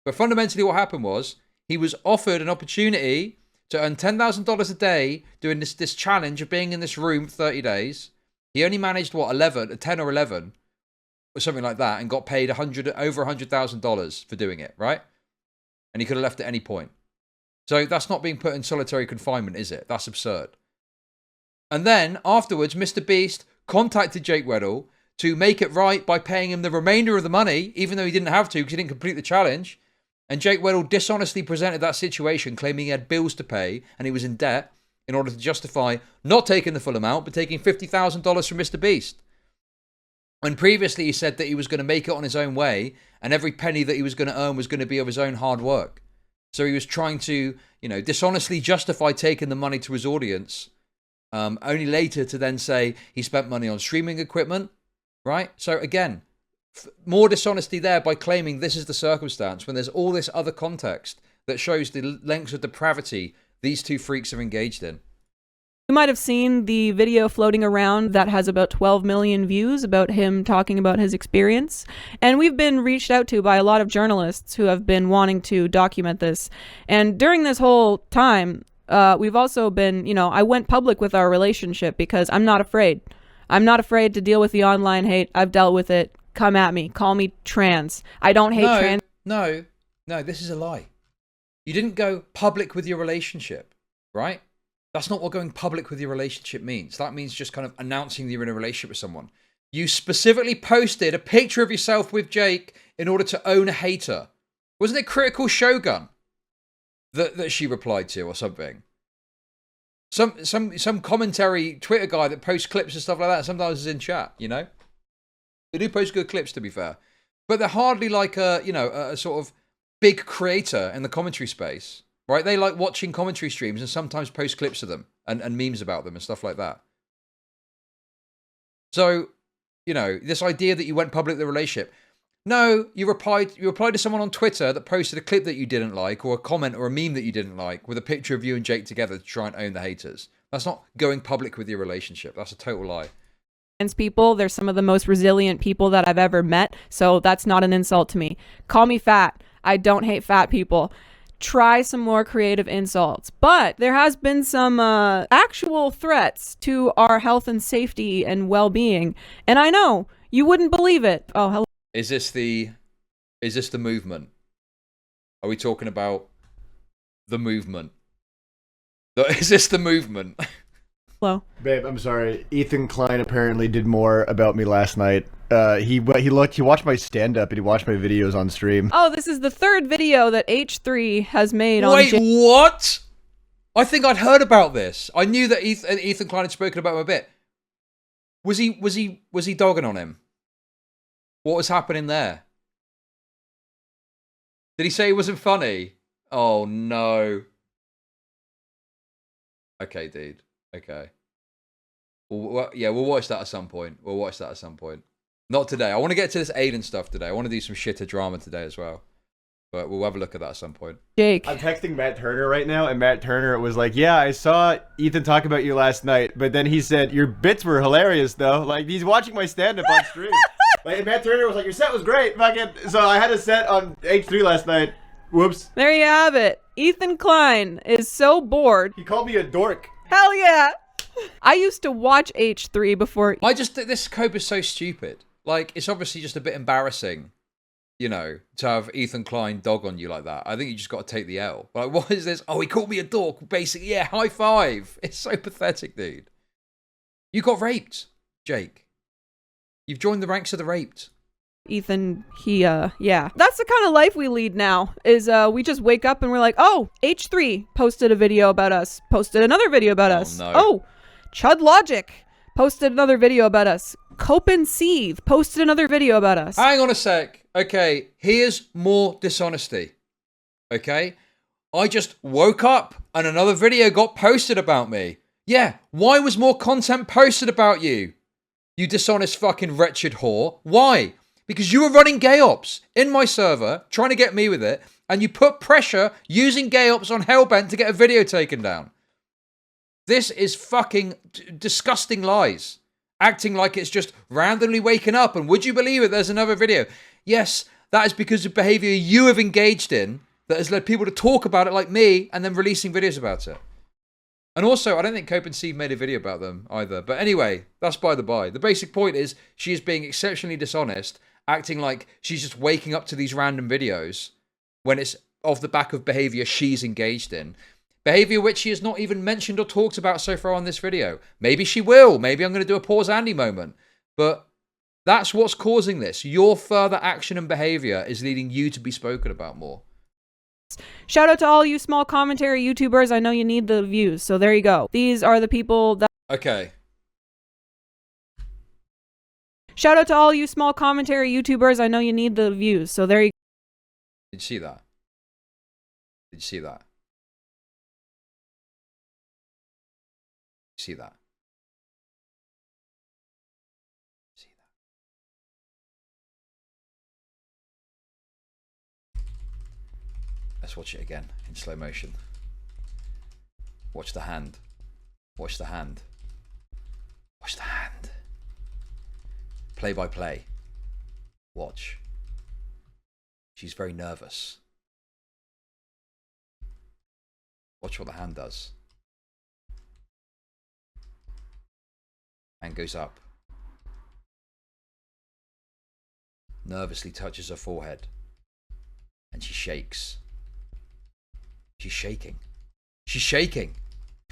S2: But fundamentally what happened was, he was offered an opportunity to earn $10,000 a day doing this challenge of being in this room for 30 days. He only managed, 10 or 11, or something like that, and got paid over $100,000 for doing it, right? And he could have left at any point. So that's not being put in solitary confinement, is it? That's absurd. And then, afterwards, Mr. Beast contacted Jake Weddle to make it right by paying him the remainder of the money, even though he didn't have to because he didn't complete the challenge. And Jake Weddle dishonestly presented that situation, claiming he had bills to pay and he was in debt in order to justify not taking the full amount, but taking $50,000 from Mr. Beast. And previously he said that he was going to make it on his own way and every penny that he was going to earn was going to be of his own hard work. So he was trying to, dishonestly justify taking the money to his audience, only later to then say he spent money on streaming equipment, right? So again, more dishonesty there by claiming this is the circumstance when there's all this other context that shows the lengths of depravity these two freaks are engaged in.
S1: You might have seen the video floating around that has about 12 million views about him talking about his experience. And we've been reached out to by a lot of journalists who have been wanting to document this. And during this whole time, we've also been, I went public with our relationship because I'm not afraid. I'm not afraid to deal with the online hate. I've dealt with it. Come at me. Call me trans. I don't hate trans.
S2: No. No, this is a lie. You didn't go public with your relationship, right? That's not what going public with your relationship means. That means just kind of announcing that you're in a relationship with someone. You specifically posted a picture of yourself with Jake in order to own a hater. Wasn't it Critical Shogun that she replied to or something? Some commentary Twitter guy that posts clips and stuff like that sometimes is in chat, you know? They do post good clips, to be fair. But they're hardly like a sort of big creator in the commentary space, right? They like watching commentary streams and sometimes post clips of them and memes about them and stuff like that. So, you know, this idea that you went public with the relationship. No, you replied to someone on Twitter that posted a clip that you didn't like or a comment or a meme that you didn't like with a picture of you and Jake together to try and own the haters. That's not going public with your relationship. That's a total lie.
S1: People, they're some of the most resilient people that I've ever met, so that's not an insult to me. Call me fat. I don't hate fat people. Try some more creative insults. But there has been some actual threats to our health and safety and well-being, and I know you wouldn't believe it. Oh, hello.
S2: Is this the movement? Are we talking about the movement? Is this the movement?
S1: Hello.
S5: Babe, I'm sorry. Ethan Klein apparently did more about me last night. He watched my stand-up and he watched my videos on stream.
S1: Oh, this is the third video that H3 has made on...
S2: Wait, what? I think I'd heard about this. I knew that Ethan Klein had spoken about him a bit. Was he dogging on him? What was happening there? Did he say it wasn't funny? Oh, no. Okay, dude. Okay. Well, yeah, we'll watch that at some point. Not today. I want to get to this Aiden stuff today. I want to do some shitter drama today as well. But we'll have a look at that at some point.
S1: Jake.
S5: I'm texting Matt Turner right now, and Matt Turner was like, yeah, I saw Ethan talk about you last night, but then he said, your bits were hilarious, though. Like, he's watching my stand-up on stream. Like, Matt Turner was like, your set was great. Fucking. So I had a set on H3 last night. Whoops.
S1: There you have it. Ethan Klein is so bored.
S5: He called me a dork.
S1: Hell yeah. I used to watch H3 before...
S2: I just think this cope is so stupid. Like, it's obviously just a bit embarrassing, you know, to have Ethan Klein dog on you like that. I think you just got to take the L. Like, what is this? Oh, he called me a dork. Basically, yeah, high five. It's so pathetic, dude. You got raped, Jake. You've joined the ranks of the raped.
S1: Ethan, yeah. That's the kind of life we lead now, is we just wake up and we're like, oh, H3 posted a video about us, posted another video about us.
S2: No.
S1: Oh, chudlogic posted another video about us. Cope and Seethe posted another video about us.
S2: Hang on a sec. Okay, here's more dishonesty. Okay? I just woke up and another video got posted about me. Yeah, why was more content posted about you? You dishonest fucking wretched whore. Why? Because you were running gay ops in my server, trying to get me with it, and you put pressure using gay ops on Hellbent to get a video taken down. This is fucking disgusting lies. Acting like it's just randomly waking up and would you believe it, there's another video. Yes, that is because of behavior you have engaged in that has led people to talk about it like me and then releasing videos about it. And also, I don't think Cope and Seethe made a video about them either. But anyway, that's by the by. The basic point is she is being exceptionally dishonest, acting like she's just waking up to these random videos when it's off the back of behavior she's engaged in. Behavior which she has not even mentioned or talked about so far on this video. Maybe she will. Maybe I'm going to do a Pause Andy moment. But that's what's causing this. Your further action and behavior is leading you to be spoken about more.
S1: Shout out to all you small commentary YouTubers. I know you need the views, so there you go. These are the people that...
S2: Okay.
S1: Shout out to all you small commentary YouTubers. I know you need the views, so there you go.
S2: Did you see that? Did you see that? See that? See that? Let's watch it again in slow motion. Watch the hand. Watch the hand. Watch the hand. Play by play. Watch. She's very nervous. Watch what the hand does. Hand goes up. Nervously touches her forehead. And she shakes. She's shaking. She's shaking.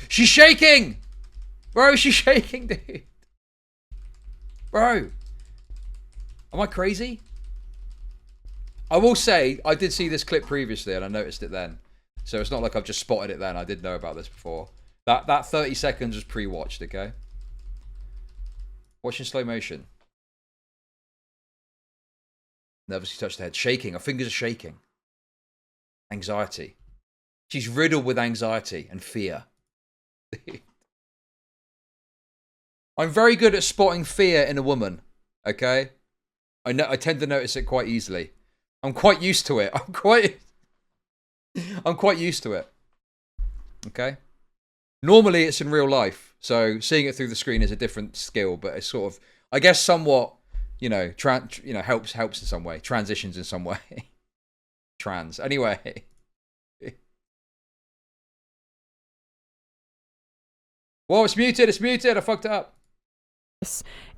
S2: She's shaking! Bro, she's shaking, dude. Bro. Am I crazy? I will say, I did see this clip previously and I noticed it then. So it's not like I've just spotted it then. I did know about this before. That 30 seconds was pre-watched, okay? Watching slow motion. Nervously touched the head. Shaking. Her fingers are shaking. Anxiety. She's riddled with anxiety and fear. I'm very good at spotting fear in a woman, okay? I tend to notice it quite easily. I'm quite used to it. I'm quite used to it. Okay? Normally it's in real life, so seeing it through the screen is a different skill, but it's sort of, I guess, somewhat, you know, helps in some way, transitions in some way. Trans. Anyway. Whoa, it's muted, I fucked it up.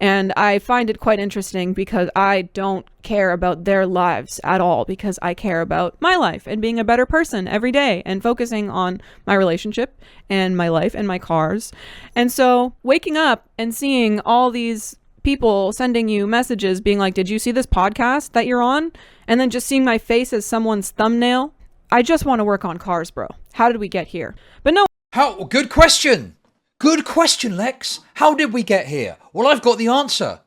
S1: And I find it quite interesting because I don't care about their lives at all, because I care about my life and being a better person every day and focusing on my relationship and my life and my cars. And so waking up and seeing all these people sending you messages being like, did you see this podcast that you're on? And then just seeing my face as someone's thumbnail. I just want to work on cars, bro. How did we get here? But no.
S2: How? Good question. Good question, Lex. How did we get here? Well, I've got the answer.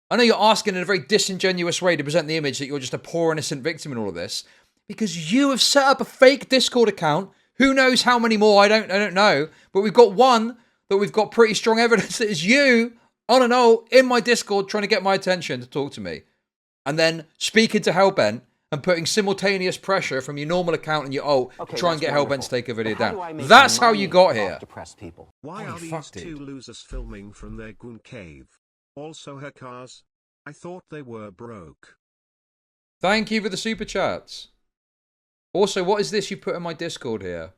S2: I know you're asking in a very disingenuous way to present the image that you're just a poor innocent victim in all of this, because you have set up a fake Discord account. Who knows how many more? I don't know. But we've got one that we've got pretty strong evidence that is you on and all in my Discord trying to get my attention to talk to me. And then speaking to Hellbent and putting simultaneous pressure from your normal account and your alt to try and get Hellbent to take a video down. That's how you got here.
S4: Why are these two losers filming from their goon cave? Also her cars? I thought they were broke.
S2: Thank you for the super chats. Also, what is this you put in my Discord here?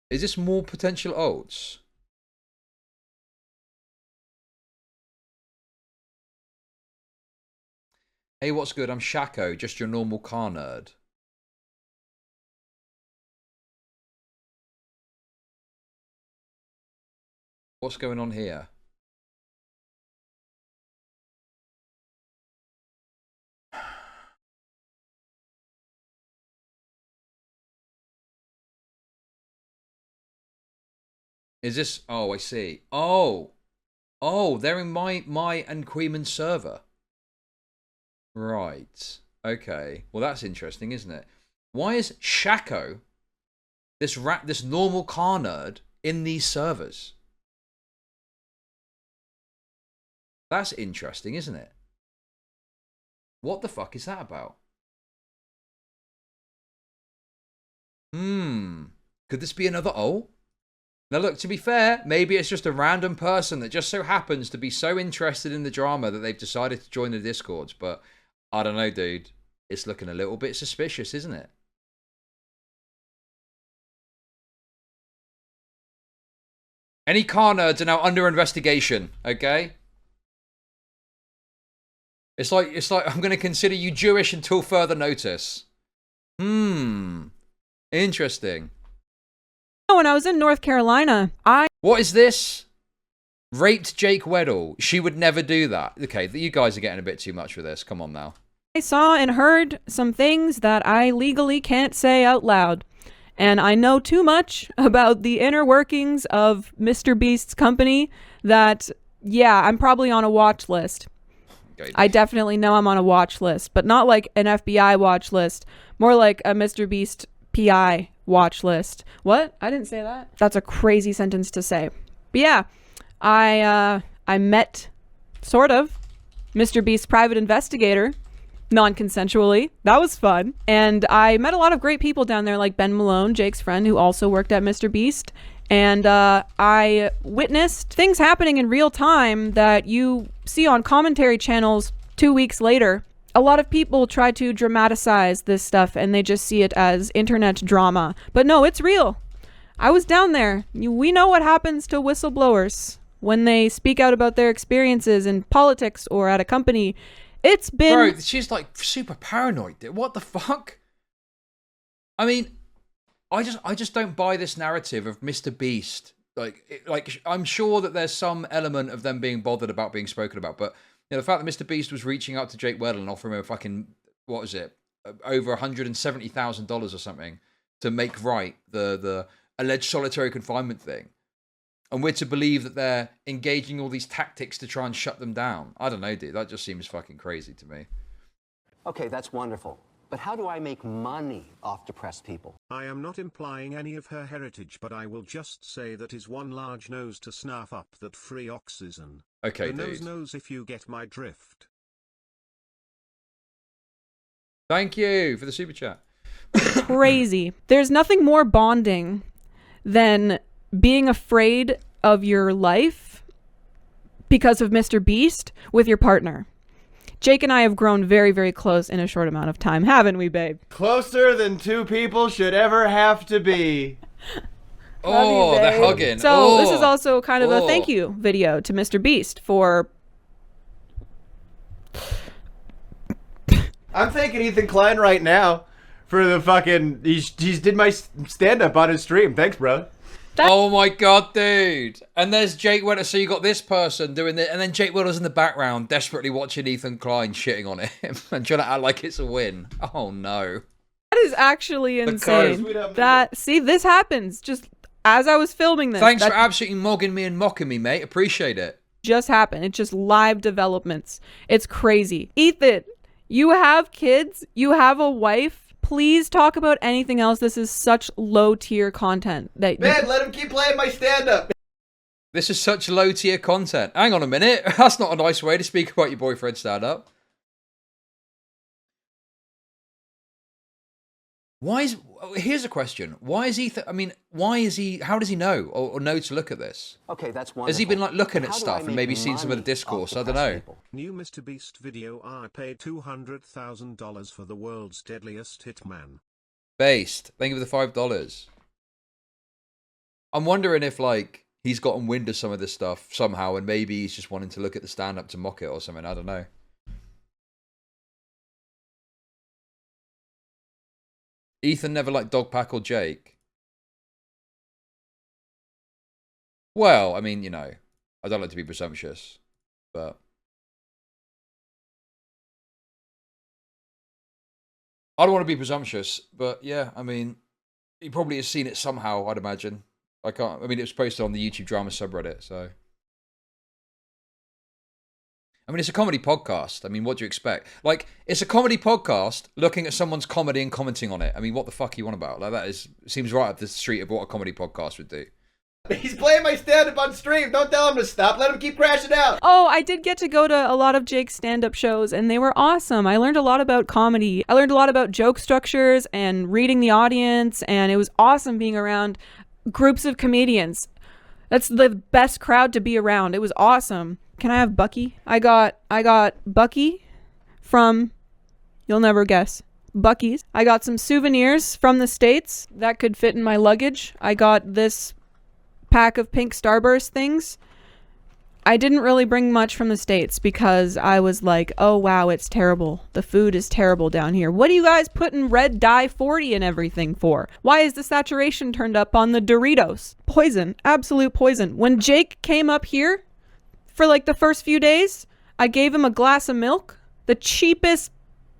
S2: Is this more potential alts? Hey, what's good? I'm Shaco, just your normal car nerd. What's going on here? Is this... Oh, I see. Oh, they're in my and Queeman's server. Right. Okay. Well, that's interesting, isn't it? Why is Shaco, this normal car nerd, in these servers? That's interesting, isn't it? What the fuck is that about? Could this be another alt? Now look, to be fair, maybe it's just a random person that just so happens to be so interested in the drama that they've decided to join the Discords, but I don't know, dude. It's looking a little bit suspicious, isn't it? Any car nerds are now under investigation, okay? It's like I'm going to consider you Jewish until further notice. Interesting.
S1: When I was in North Carolina,
S2: What is this? Raped Jake Weddle. She would never do that. Okay, you guys are getting a bit too much for this. Come on now.
S1: I saw and heard some things that I legally can't say out loud. And I know too much about the inner workings of Mr. Beast's company that, yeah, I'm probably on a watch list.
S2: Okay.
S1: I definitely know I'm on a watch list, but not like an FBI watch list, more like a Mr. Beast PI watch list. What? I didn't say that. That's a crazy sentence to say. But yeah, I met, sort of, Mr. Beast's private investigator, non-consensually. That was fun. And I met a lot of great people down there, like Ben Malone, Jake's friend, who also worked at Mr. Beast. And I witnessed things happening in real time that you see on commentary channels 2 weeks later. A lot of people try to dramatize this stuff and they just see it as internet drama. But no, it's real. I was down there. We know what happens to whistleblowers. when they speak out about their experiences in politics or at a company. It's been...
S2: Bro, she's like super paranoid. What the fuck? I mean, I just don't buy this narrative of Mr. Beast. Like I'm sure that there's some element of them being bothered about being spoken about, but the fact that Mr. Beast was reaching out to Jake Weddle and offering him a fucking, what was it, over $170,000 or something to make right the alleged solitary confinement thing, and we're to believe that they're engaging all these tactics to try and shut them down. I don't know, dude. That just seems fucking crazy to me.
S3: Okay, that's wonderful. But how do I make money off depressed people?
S4: I am not implying any of her heritage, but I will just say that is one large nose to snuff up that free oxygen.
S2: Okay,
S4: the
S2: dude.
S4: knows if you get my drift.
S2: Thank you for the super chat.
S1: Crazy. There's nothing more bonding than being afraid of your life because of Mr. Beast with your partner. Jake and I have grown very, very close in a short amount of time, haven't we, babe?
S5: Closer than two people should ever have to be.
S2: Oh,
S1: you,
S2: they're
S1: babe.
S2: hugging.
S1: So this
S2: Oh.
S1: is also kind of a
S2: Oh.
S1: thank you video to Mr. Beast for...
S5: I'm thanking Ethan Klein right now for the fucking... He's did my stand-up on his stream. Thanks, bro.
S2: Oh my god, dude. And there's Jake Weddle. So you got this person doing it, and then Jake Weddle's in the background desperately watching Ethan Klein shitting on him and trying to act like it's a win. Oh no.
S1: That is actually insane.
S5: card.
S1: See, this happens just as I was filming this.
S2: Thanks
S1: that
S2: for absolutely mogging me and mocking me, mate. Appreciate it.
S1: just happened. It's just live developments. It's crazy. Ethan, you have kids. You have a wife. Please talk about anything else. This is such low tier content that
S5: Man, let him keep playing my stand-up.
S2: This is such low tier content. Hang on a minute. That's not a nice way to speak about your boyfriend stand-up. Here's a question. Why is Ethan, how does he know or know to look at this?
S3: Okay, that's wonderful.
S2: Has he been like looking
S3: But
S2: at
S3: how do
S2: stuff
S3: I
S2: and
S3: make
S2: maybe seen some of the
S3: money
S2: discourse?
S3: off
S2: I don't
S3: depressed
S2: know.
S3: people?
S4: New Mr. Beast video. I paid $200,000 for the world's deadliest hitman.
S2: Based. Thank you for the $5. I'm wondering if like he's gotten wind of some of this stuff somehow, and maybe he's just wanting to look at the stand-up to mock it or something. I don't know. Ethan never liked Dogpack or Jake. Well, I mean, you know, I don't like to be presumptuous, but I don't want to be presumptuous, but yeah, I mean, he probably has seen it somehow, I'd imagine. It was posted on the YouTube drama subreddit, so. I mean, it's a comedy podcast. I mean, what do you expect? Like, it's a comedy podcast looking at someone's comedy and commenting on it. I mean, what the fuck are you on about? Like, seems right up the street of what a comedy podcast would do.
S5: He's playing my stand-up on stream. Don't tell him to stop. Let him keep crashing out.
S1: Oh, I did get to go to a lot of Jake's stand-up shows, and they were awesome. I learned a lot about comedy. I learned a lot about joke structures and reading the audience, and it was awesome being around groups of comedians. That's the best crowd to be around. It was awesome. Can I have Bucky? I got Bucky from, you'll never guess, Bucky's. I got some souvenirs from the States that could fit in my luggage. I got this pack of pink Starburst things. I didn't really bring much from the States because I was like, oh wow, it's terrible. The food is terrible down here. What are you guys putting red dye 40 and everything for? Why is the saturation turned up on the Doritos? Poison, absolute poison. When Jake came up here for like the first few days, I gave him a glass of milk, the cheapest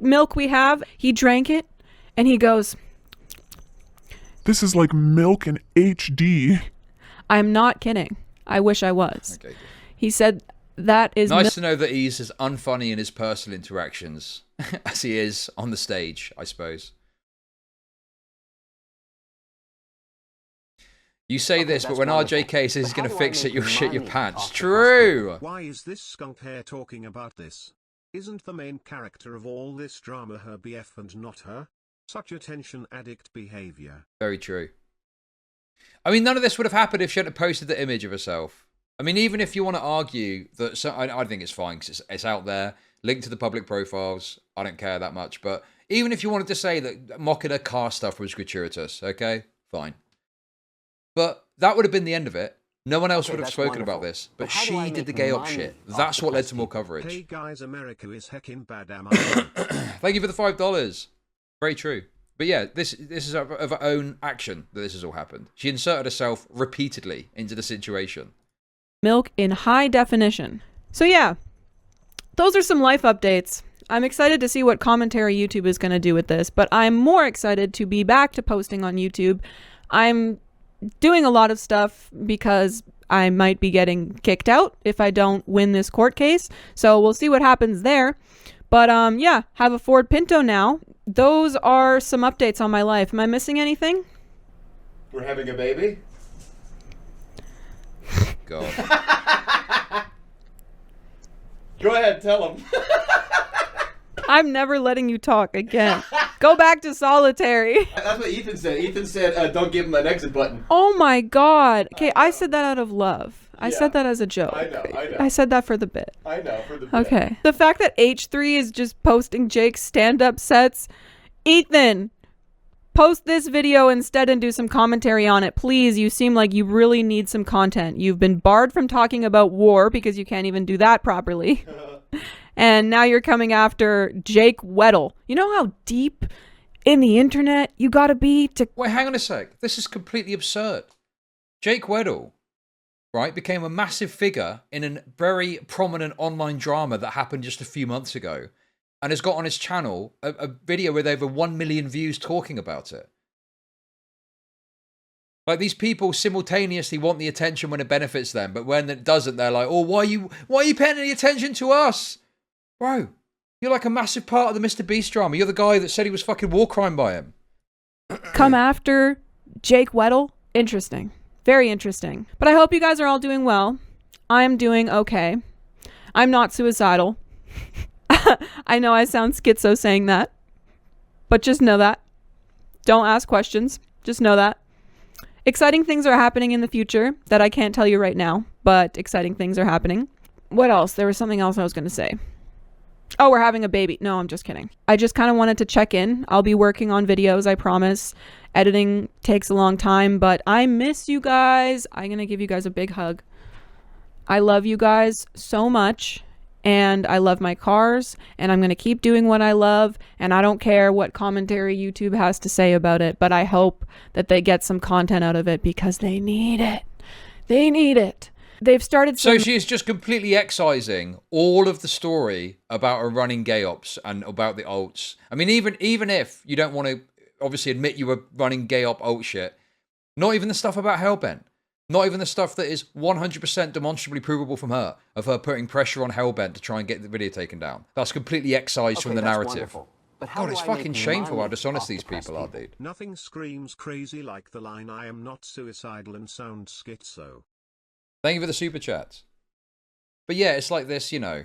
S1: milk we have. He drank it and he goes,
S6: "This is like milk in HD."
S1: I'm not kidding. I wish I was.
S2: Okay.
S1: He said that is
S2: Nice to know that he's as unfunny in his personal interactions as he is on the stage, I suppose. You say
S3: Okay,
S2: this, but
S3: that's
S2: when
S3: wonderful.
S2: RJK says he's
S3: But
S2: going
S3: how
S2: to
S3: do I
S2: fix it,
S3: make
S2: you'll shit your
S3: money
S2: pants.
S3: off the
S2: True.
S4: Why is this skunk hair talking about this? Isn't the main character of all this drama her BF and not her? Such attention addict behavior.
S2: Very true. I mean, none of this would have happened if she hadn't posted the image of herself. I mean, even if you want to argue that, I think it's fine because it's out there, linked to the public profiles. I don't care that much. But even if you wanted to say that mocking her car stuff was gratuitous, okay, fine. But that would have been the end of it. No one else
S3: Okay,
S2: would have
S3: that's
S2: spoken about
S3: wonderful.
S2: this, but
S3: But how do I
S2: she did
S3: make
S2: the gay op
S3: money
S2: shit.
S3: off
S2: That's
S3: the
S2: what led to more
S3: pesky?
S2: coverage.
S4: Hey guys, America is heckin' bad, am I?
S2: Thank you for the $5. Very true. But yeah, this is of her own action that this has all happened. She inserted herself repeatedly into the situation.
S1: Milk in high definition. So yeah, those are some life updates. I'm excited to see what commentary YouTube is going to do with this, but I'm more excited to be back to posting on YouTube. I'm doing a lot of stuff because I might be getting kicked out if I don't win this court case. So we'll see what happens there. But yeah, have a Ford Pinto now. Those are some updates on my life. Am I missing anything?
S5: We're having a baby?
S2: God.
S5: Go ahead, tell him.
S1: I'm never letting you talk again. Go back to solitary.
S5: That's what Ethan said. Ethan said, don't give him an exit button.
S1: Oh my God. Okay, I said that out of love. I
S5: Yeah.
S1: said that as a joke.
S5: I know.
S1: I said that for the bit.
S5: I know, for the bit.
S1: Okay. The fact that H3 is just posting Jake's stand-up sets. Ethan, post this video instead and do some commentary on it. Please, you seem like you really need some content. You've been barred from talking about war because you can't even do that properly. And now you're coming after Jake Weddle. You know how deep in the internet you gotta be to...
S2: Wait, hang on a sec. This is completely absurd. Jake Weddle, right, became a massive figure in a very prominent online drama that happened just a few months ago, and has got on his channel a video with over 1 million views talking about it. Like, these people simultaneously want the attention when it benefits them, but when it doesn't, they're like, oh, why are you paying any attention to us? Bro, you're like a massive part of the Mr. Beast drama. You're the guy that said he was fucking war crime by him.
S1: come after Jake Weddle. Interesting. Very interesting. But I hope you guys are all doing well. I'm doing okay. I'm not suicidal. I know I sound schizo saying that, but just know that. Don't ask questions. Just know that. Exciting things are happening in the future that I can't tell you right now, but exciting things are happening. What else? There was something else I was going to say. Oh, we're having a baby. No, I'm just kidding. I just kind of wanted to check in. I'll be working on videos, I promise. Editing takes a long time, but I miss you guys. I'm going to give you guys a big hug. I love you guys so much, and I love my cars, and I'm going to keep doing what I love, and I don't care what commentary YouTube has to say about it, but I hope that they get some content out of it because they need it. They need it. They've started
S2: So she is just completely excising all of the story about her running gay ops and about the alts. I mean, even if you don't want to obviously admit you were running gay op alt shit, not even the stuff about Hellbent, not even the stuff that is 100% demonstrably provable from her, of her putting pressure on Hellbent to try and get the video taken down. That's completely excised from the
S3: that's
S2: narrative.
S3: wonderful. But how
S2: God,
S3: do
S2: it's
S3: I
S2: fucking
S3: make
S2: shameful how
S3: money
S2: dishonest
S3: off
S2: these
S3: the press
S2: people are, dude.
S4: Nothing screams crazy like the line I am not suicidal and sound schizo.
S2: Thank you for the super chat. But yeah, it's like this, you know,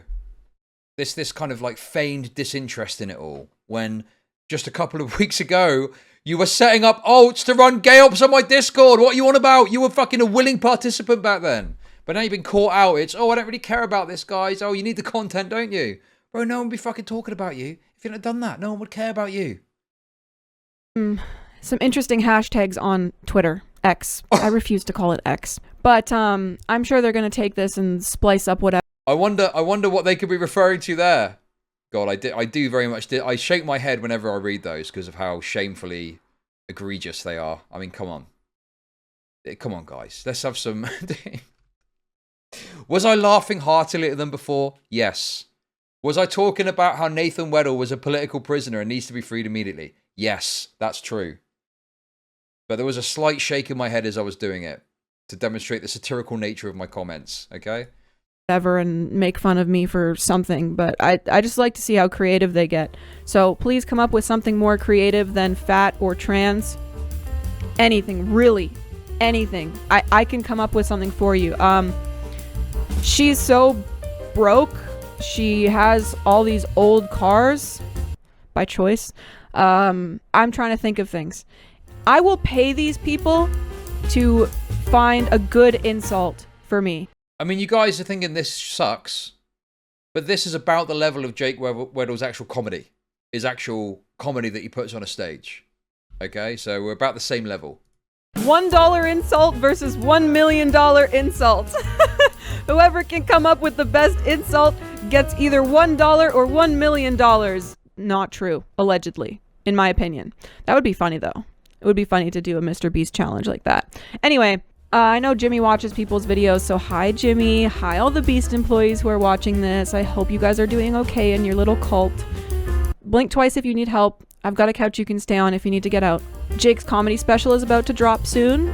S2: this kind of like feigned disinterest in it all, when just a couple of weeks ago, you were setting up alts to run gay ops on my Discord. What are you on about? You were fucking a willing participant back then. But now you've been caught out. It's, oh, I don't really care about this, guys. Oh, you need the content, don't you? Bro, no one would be fucking talking about you. If you hadn't done that, no one would care about you.
S1: some interesting hashtags on Twitter. X. I refuse to call it X. But I'm sure they're going to take this and splice up whatever.
S2: I wonder what they could be referring to there. God, I do very much. I shake my head whenever I read those because of how shamefully egregious they are. I mean, come on. Come on, guys. Let's have some... Was I laughing heartily at them before? Yes. Was I talking about how Nathan Weddle was a political prisoner and needs to be freed immediately? Yes, that's true. But there was a slight shake in my head as I was doing it to demonstrate the satirical nature of my comments, okay?
S1: And make fun of me for something, but I just like to see how creative they get. So please come up with something more creative than fat or trans. Anything, really. Anything. I can come up with something for you. She's so broke. She has all these old cars by choice. I'm trying to think of things. I will pay these people to find a good insult for me.
S2: I mean, you guys are thinking this sucks, but this is about the level of Jake Weddle's actual comedy. His actual comedy that he puts on a stage. Okay, so we're about the same level.
S1: $1 insult versus $1 million insult. Whoever can come up with the best insult gets either $1 or $1 million. Not true, allegedly, in my opinion. That would be funny, though. It would be funny to do a Mr. Beast challenge like that. Anyway, I know Jimmy watches people's videos, so hi, Jimmy. Hi, all the Beast employees who are watching this. I hope you guys are doing okay in your little cult. Blink twice if you need help. I've got a couch you can stay on if you need to get out. Jake's comedy special is about to drop soon,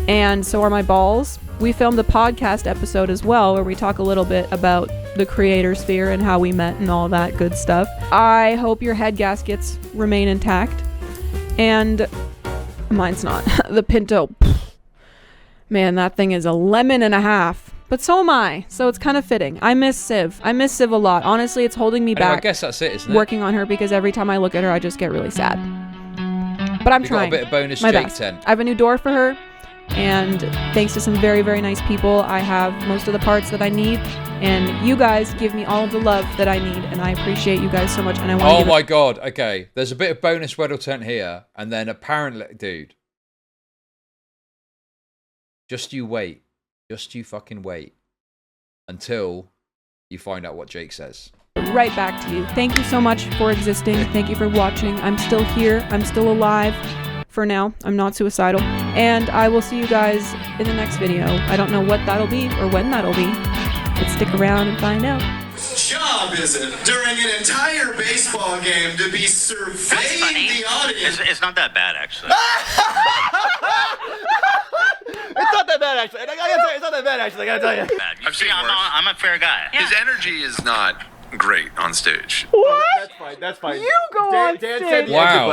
S1: and so are my balls. We filmed a podcast episode as well where we talk a little bit about the creator sphere and how we met and all that good stuff. I hope your head gaskets remain intact. And mine's not. The Pinto. Man, that thing is a lemon and a half. But so am I, so it's kind of fitting. I miss Civ. I miss Civ a lot. Honestly, it's holding me back.
S2: I guess that's it, isn't it?
S1: Working on her because every time I look at her, I just get really sad. But I'm trying.
S2: Got a bit of bonus
S1: my
S2: Jake
S1: best.
S2: 10.
S1: I have a new door for her, and thanks to some very, very nice people, I have most of the parts that I need. And you guys give me all of the love that I need, and I appreciate you guys so much. And I want.
S2: Oh my god! Okay, there's a bit of bonus Weddle tent here, and then apparently, dude, just you wait, just you fucking wait until you find out what Jake says.
S1: Right back to you. Thank you so much for existing. Thank you for watching. I'm still here. I'm still alive. For now, I'm not suicidal. And I will see you guys in the next video. I don't know what that'll be or when that'll be. But stick around and find out.
S7: Job is it during an entire baseball game to be surveying the audience?
S8: It's not that bad, actually.
S5: It's not that bad, actually. I gotta tell you, it's not that bad, actually. I gotta tell you.
S8: You see, I'm a fair guy.
S7: His energy is not great on stage.
S1: What?
S5: That's fine. That's fine.
S1: You go on
S5: Dan
S1: stage.
S5: said the exit
S2: Wow,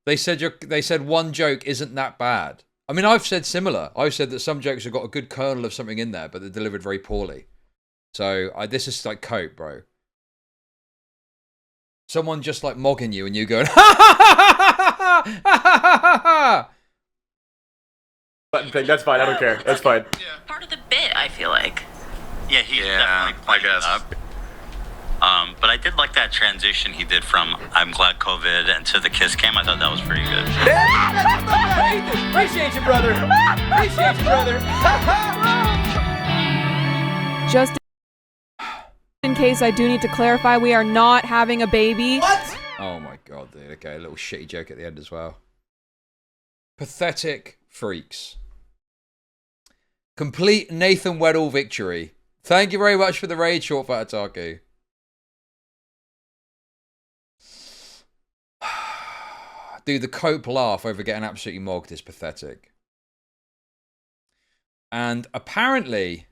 S5: button.
S2: they said one joke isn't that bad. I mean, I've said similar. I've said that some jokes have got a good kernel of something in there, but they're delivered very poorly. So this is like cope, bro. Someone just like mogging you and you going, ha ha ha ha ha ha ha.
S5: Button thing. That's fine. I don't care. That's fine.
S9: Part of the bit, I feel like.
S8: Yeah, he
S7: Yeah,
S8: definitely
S7: I
S8: played
S7: guess.
S8: it up. But I did like that transition he did from I'm glad COVID and to the kiss cam. I thought that was pretty good.
S5: Appreciate you, brother. Appreciate you, brother.
S1: Just in case I do need to clarify, we are not having a baby.
S5: What?
S2: Oh my god, dude. Okay, a little shitty joke at the end as well. Pathetic freaks. Complete Nathan Weddle victory. Thank you very much for the raid, Short Fat Otaku. Dude, the cope laugh over getting absolutely mogged is pathetic. And apparently,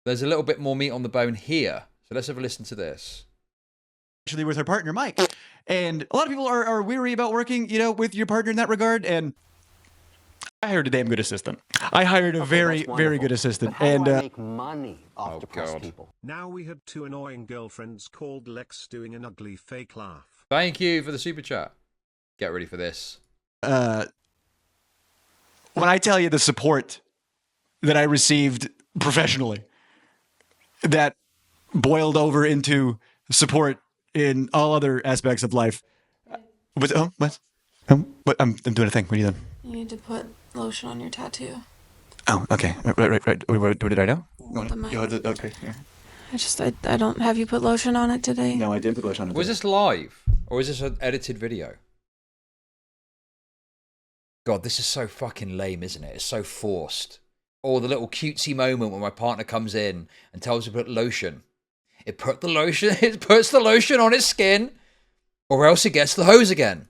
S2: there's a little bit more meat on the bone here. So let's have a listen to this.
S10: Actually, with her partner, Mike. And a lot of people are weary about working, with your partner in that regard. And I hired a damn good assistant. I hired a very,
S3: that's
S10: very
S3: wonderful.
S10: good assistant.
S3: But how
S10: And
S3: do I make money off
S2: Oh,
S3: depressed
S2: God.
S3: people?
S4: Now we had two annoying girlfriends called Lex doing an ugly fake laugh.
S2: Thank you for the super chat. Get ready for this.
S10: when I tell you the support that I received professionally, that boiled over into support in all other aspects of life. What? What? I'm doing a thing. What are you doing?
S11: You need to put lotion on your tattoo.
S10: Oh, okay. Right. What did I know?
S11: The mic.
S10: Okay. Yeah.
S11: I don't have you put lotion on it today.
S10: No, I didn't put lotion on it.
S2: Was this live? Or was this an edited video? God, this is so fucking lame, isn't it? It's so forced. Or the little cutesy moment when my partner comes in and tells me to put lotion. It puts the lotion on its skin, or else it gets the hose again.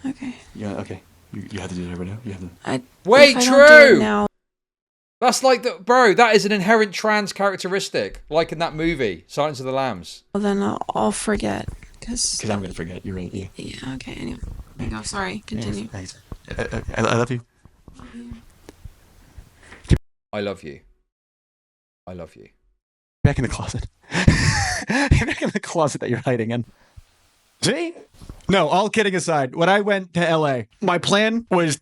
S11: Okay.
S10: Yeah, okay. You have to do that right now. You have to.
S2: Wait,
S11: if I don't do it
S2: true!
S11: now,
S2: That's like the bro. That is an inherent trans characteristic, like in that movie, Silence of the Lambs.
S11: then I'll forget. Because
S10: I'm gonna forget. You're right. Yeah.
S11: Yeah. Okay. Anyway. Go. Sorry. Continue.
S10: Thanks. I love you.
S2: I love you. I love you.
S10: Back in the closet. Back in the closet that you're hiding in. See? No, all kidding aside, when I went to LA, my plan was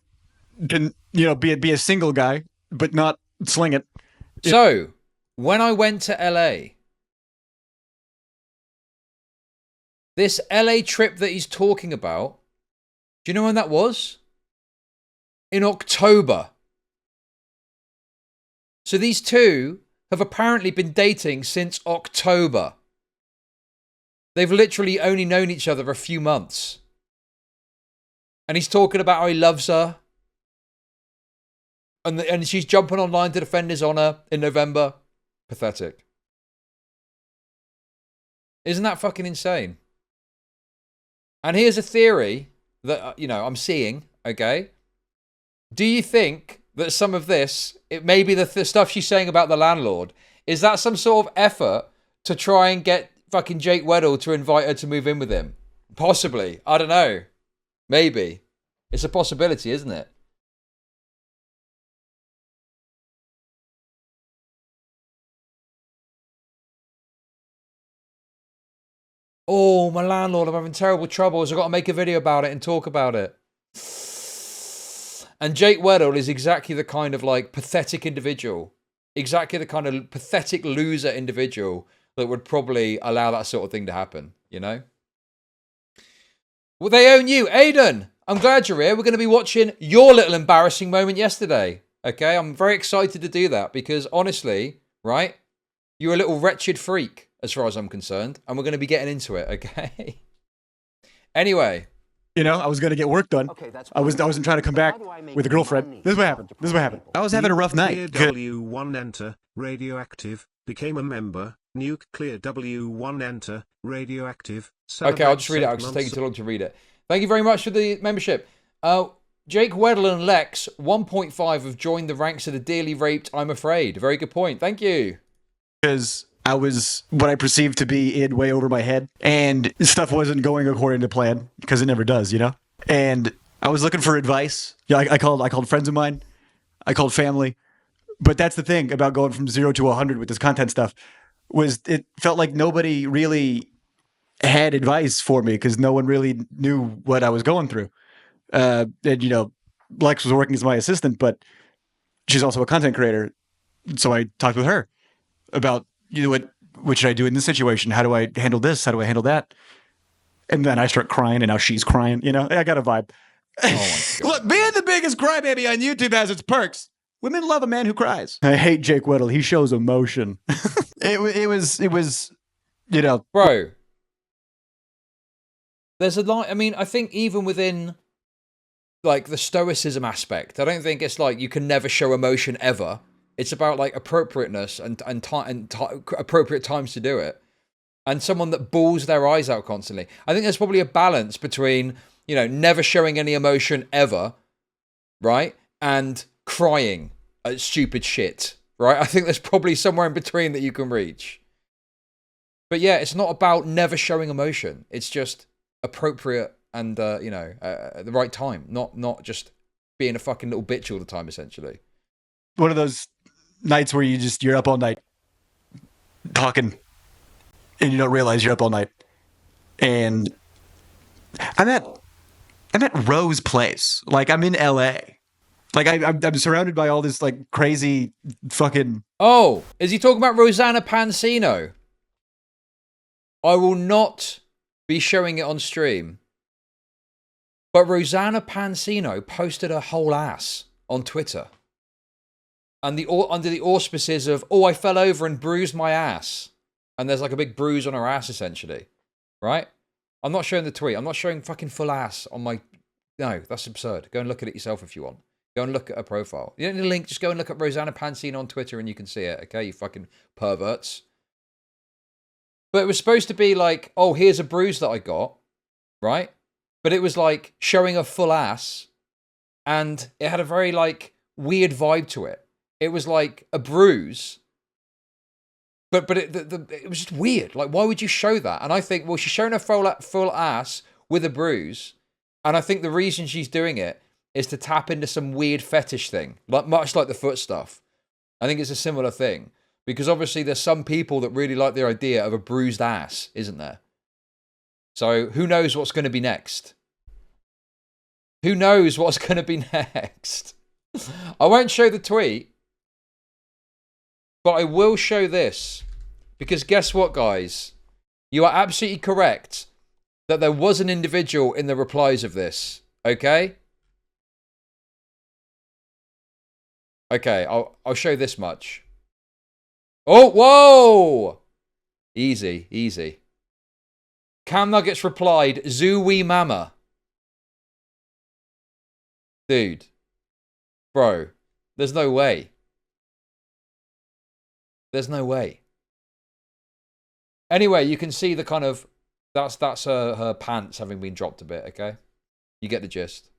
S10: to, be a single guy, but not sling it.
S2: So, when I went to LA, this LA trip that he's talking about, do you know when that was? in October. So these two have apparently been dating since October. They've literally only known each other a few months. And he's talking about how he loves her. And she's jumping online to defend his honor in November. Pathetic. Isn't that fucking insane? And here's a theory that, I'm seeing, okay? Do you think that some of this, it may be the stuff she's saying about the landlord, is that some sort of effort to try and get fucking Jake Weddle to invite her to move in with him? Possibly. I don't know. Maybe. It's a possibility, isn't it? Oh, my landlord, I'm having terrible troubles. I've got to make a video about it and talk about it. And Jake Weddle is exactly the kind of pathetic individual. Exactly the kind of pathetic loser individual that would probably allow that sort of thing to happen, Well, they own you. Aiden, I'm glad you're here. We're going to be watching your little embarrassing moment yesterday. Okay, I'm very excited to do that because honestly, right, you're a little wretched freak as far as I'm concerned, and we're going to be getting into it, okay? Anyway.
S10: I was going to get work done.
S3: Okay, that's
S10: I wasn't trying to come back with a girlfriend. This is what happened. I was having a rough night.
S4: W1 enter, radioactive, became a member, nuclear W1 enter, radioactive.
S2: Okay, I'll just read it out because it's taking too long to read it. Thank you very much for the membership. Jake Weddle and Lex, 1.5, have joined the ranks of the dearly raped, I'm afraid. Very good point. Thank you.
S10: Because I was what I perceived to be in way over my head, and stuff wasn't going according to plan because it never does, And I was looking for advice. I called friends of mine, I called family, but that's the thing about going from 0 to 100 with this content stuff was it felt like nobody really had advice for me because no one really knew what I was going through. And Lex was working as my assistant, but she's also a content creator, so I talked with her about. What should I do in this situation? How do I handle this? How do I handle that? And then I start crying, and now she's crying. I got a vibe.
S2: Oh
S10: Look, being the biggest crybaby on YouTube has its perks. Women love a man who cries. I hate Jake Weddle. He shows emotion. It was,
S2: Bro. There's a lot. I mean, I think even within, the stoicism aspect, I don't think it's you can never show emotion ever. It's about appropriateness and appropriate times to do it. And someone that bawls their eyes out constantly. I think there's probably a balance between, never showing any emotion ever, right? And crying at stupid shit, right? I think there's probably somewhere in between that you can reach. But yeah, it's not about never showing emotion. It's just appropriate and, at the right time. Not just being a fucking little bitch all the time, essentially.
S10: One of those nights where you're up all night talking and you don't realize you're up all night. And I'm at Rose Place. I'm in LA. I'm surrounded by all this crazy fucking.
S2: Oh, is he talking about Rosanna Pansino? I will not be showing it on stream. But Rosanna Pansino posted her whole ass on Twitter. And under the auspices of, I fell over and bruised my ass. And there's a big bruise on her ass, essentially. Right? I'm not showing the tweet. I'm not showing fucking full ass on my... No, that's absurd. Go and look at it yourself if you want. Go and look at her profile. You don't need a link. Just go and look at Rosanna Pansino on Twitter and you can see it. Okay, you fucking perverts. But it was supposed to be here's a bruise that I got. Right? But it was showing a full ass. And it had a very weird vibe to it. It was a bruise, but it was just weird. Why would you show that? And I think, well, she's showing her full ass with a bruise, and I think the reason she's doing it is to tap into some weird fetish thing, much like the foot stuff. I think it's a similar thing because obviously there's some people that really like the idea of a bruised ass, isn't there? So who knows what's going to be next? Who knows what's going to be next? I won't show the tweet. But I will show this, because guess what, guys? You are absolutely correct that there was an individual in the replies of this, okay? Okay, I'll show this much. Oh, whoa! Easy, easy. Cam Nuggets replied, Zooey Mama. Dude. Bro, there's no way. There's no way. Anyway, you can see the kind of... That's her pants having been dropped a bit, okay? You get the gist.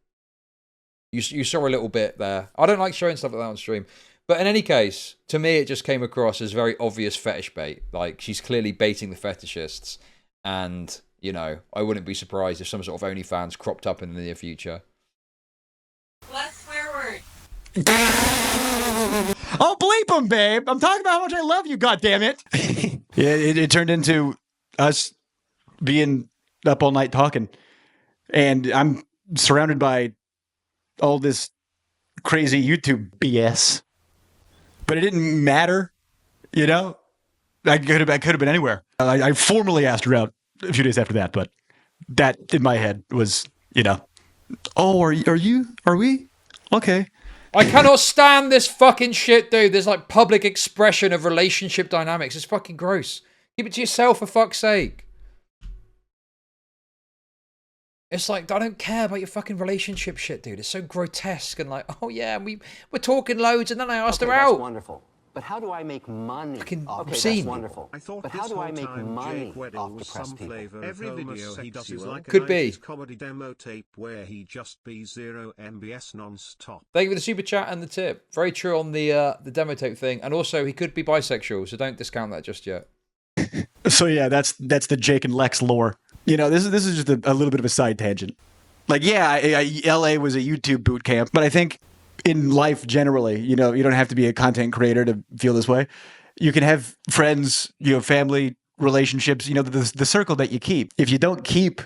S2: You saw a little bit there. I don't like showing stuff like that on stream. But in any case, to me, it just came across as very obvious fetish bait. Like, she's clearly baiting the fetishists. And, you know, I wouldn't be surprised if some sort of OnlyFans cropped up in the near future.
S11: Less swear word.
S10: Oh, bleep them, babe. I'm talking about how much I love you, goddammit. Yeah, it turned into us being up all night talking. And I'm surrounded by all this crazy YouTube BS. But it didn't matter, you know? I could have been anywhere. I formally asked her out a few days after that, but that in my head was, you know, oh, are we? Okay.
S2: I cannot stand this fucking shit, dude. There's like public expression of relationship dynamics. It's fucking gross. Keep it to yourself, for fuck's sake. It's like, I don't care about your fucking relationship shit, dude. It's so grotesque and like, oh yeah, we're talking loads, and then I asked her out.
S3: That's wonderful. But how do I make money?
S2: Fucking
S3: Okay,
S2: obscene.
S3: that's wonderful.
S4: I thought
S3: but
S4: this
S3: how do I
S4: whole
S3: make
S4: time
S3: money
S4: Jake Weddle
S3: off
S4: was
S3: depressed
S4: some
S3: people?
S4: flavor
S3: Every
S4: of
S3: video he does is
S4: like
S2: Could
S4: a
S2: be.
S4: 90s comedy demo tape where he just be 0 MBS non-stop.
S2: Thank you for the super chat and the tip. Very true on the demo tape thing. And also, he could be bisexual, so don't discount that just yet.
S10: So yeah, that's the Jake and Lex lore. You know, this is just a little bit of a side tangent. Like, yeah, LA was a YouTube boot camp, but I think in life generally, you know, you don't have to be a content creator to feel this way. You can have friends, you know, family, relationships, you know, the circle that you keep. If you don't keep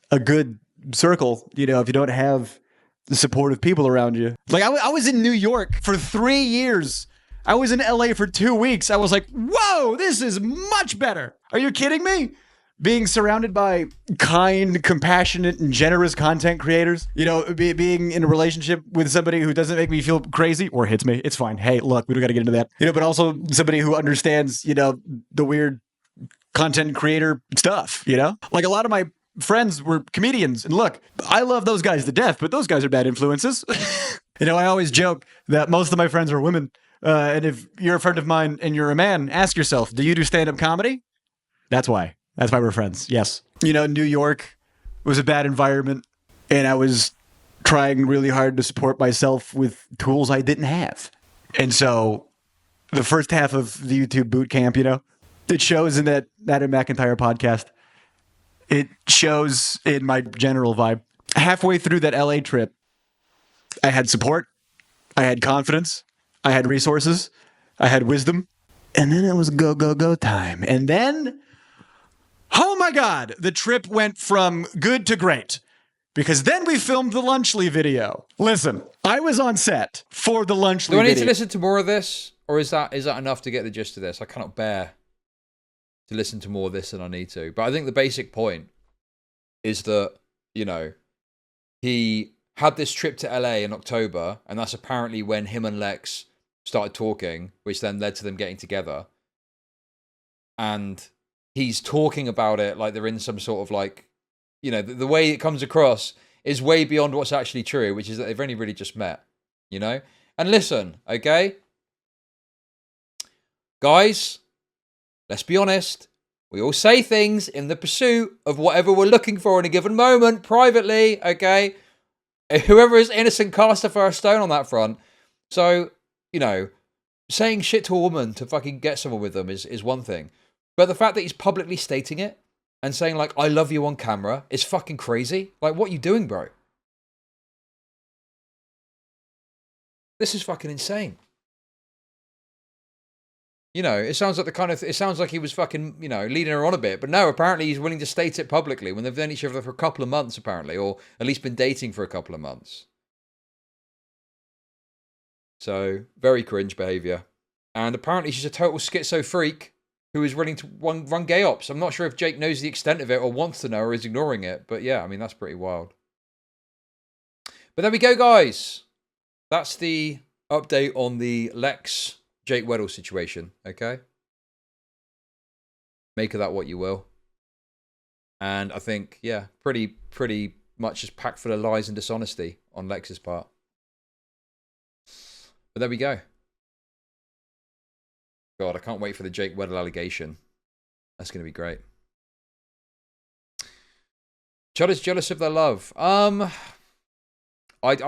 S10: a good circle, you know, if you don't have the supportive people around you. Like, I was in New York for 3 years. I was in LA for 2 weeks. I was like, whoa, this is much better. Are you kidding me? Being surrounded by kind, compassionate, and generous content creators, you know, being in a relationship with somebody who doesn't make me feel crazy or hits me, it's fine. Hey, look, we don't got to get into that. You know, but also somebody who understands, you know, the weird content creator stuff, you know? Like a lot of my friends were comedians, and look, I love those guys to death, but those guys are bad influences. You know, I always joke that most of my friends are women, and if you're a friend of mine and you're a man, ask yourself, do you do stand-up comedy? That's why. That's why we're friends. Yes. You know, New York was a bad environment, and I was trying really hard to support myself with tools I didn't have. And so the first half of the YouTube boot camp, you know, it shows in that Adam McIntyre podcast. It shows in my general vibe. Halfway through that LA trip, I had support. I had confidence. I had resources. I had wisdom. And then it was go, go, go time. And then... oh my God, the trip went from good to great. Because then we filmed the Lunchly video. Listen, I was on set for the Lunchly video.
S2: Do I need to listen to more of this? Or is that enough to get the gist of this? I cannot bear to listen to more of this than I need to. But I think the basic point is that, you know, he had this trip to LA in October, and that's apparently when him and Lex started talking, which then led to them getting together. And he's talking about it like they're in some sort of like, you know, the way it comes across is way beyond what's actually true, which is that they've only really just met, you know? And listen, okay? Guys, let's be honest. We all say things in the pursuit of whatever we're looking for in a given moment, privately, okay? Whoever is innocent cast the first stone on that front. So, you know, saying shit to a woman to fucking get someone with them is one thing. But the fact that he's publicly stating it and saying, like, I love you on camera is fucking crazy. Like, what are you doing, bro? This is fucking insane. You know, it sounds like it sounds like he was fucking, you know, leading her on a bit. But no, apparently he's willing to state it publicly when they've known each other for a couple of months, apparently. Or at least been dating for a couple of months. So, very cringe behavior. And apparently she's a total schizo freak who is willing to run gay ops. I'm not sure if Jake knows the extent of it or wants to know or is ignoring it. But yeah, I mean, that's pretty wild. But there we go, guys. That's the update on the Lex Jake Weddle situation, okay? Make of that what you will. And I think, yeah, pretty much just packed full of lies and dishonesty on Lex's part. But there we go. God, I can't wait for the Jake Weddle allegation. That's going to be great. Chud is jealous of their love. I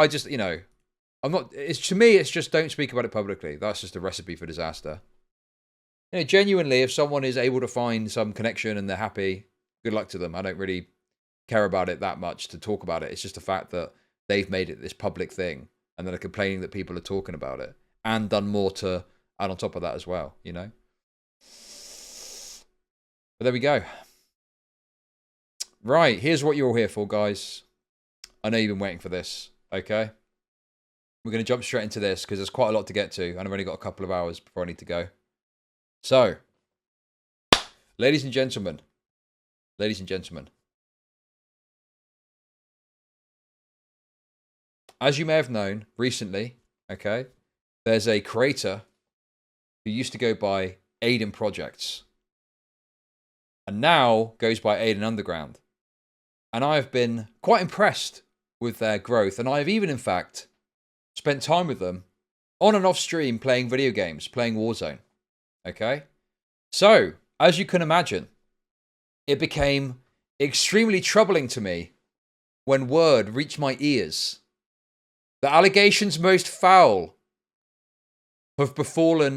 S2: just, you know, I'm not, it's, to me, it's just don't speak about it publicly. That's just a recipe for disaster. You know, genuinely, if someone is able to find some connection and they're happy, good luck to them. I don't really care about it that much to talk about it. It's just the fact that they've made it this public thing and then are complaining that people are talking about it and done more to add on top of that as well, you know? But there we go. Right, here's what you're all here for, guys. I know you've been waiting for this, okay? We're going to jump straight into this because there's quite a lot to get to, and I've only got a couple of hours before I need to go. So, ladies and gentlemen, as you may have known recently, okay, there's a creator who used to go by Aiden Projects and now goes by Aiden Underground. And I've been quite impressed with their growth. And I've even, in fact, spent time with them on and off stream playing video games, playing Warzone. Okay? So, as you can imagine, it became extremely troubling to me when word reached my ears that allegations most foul have befallen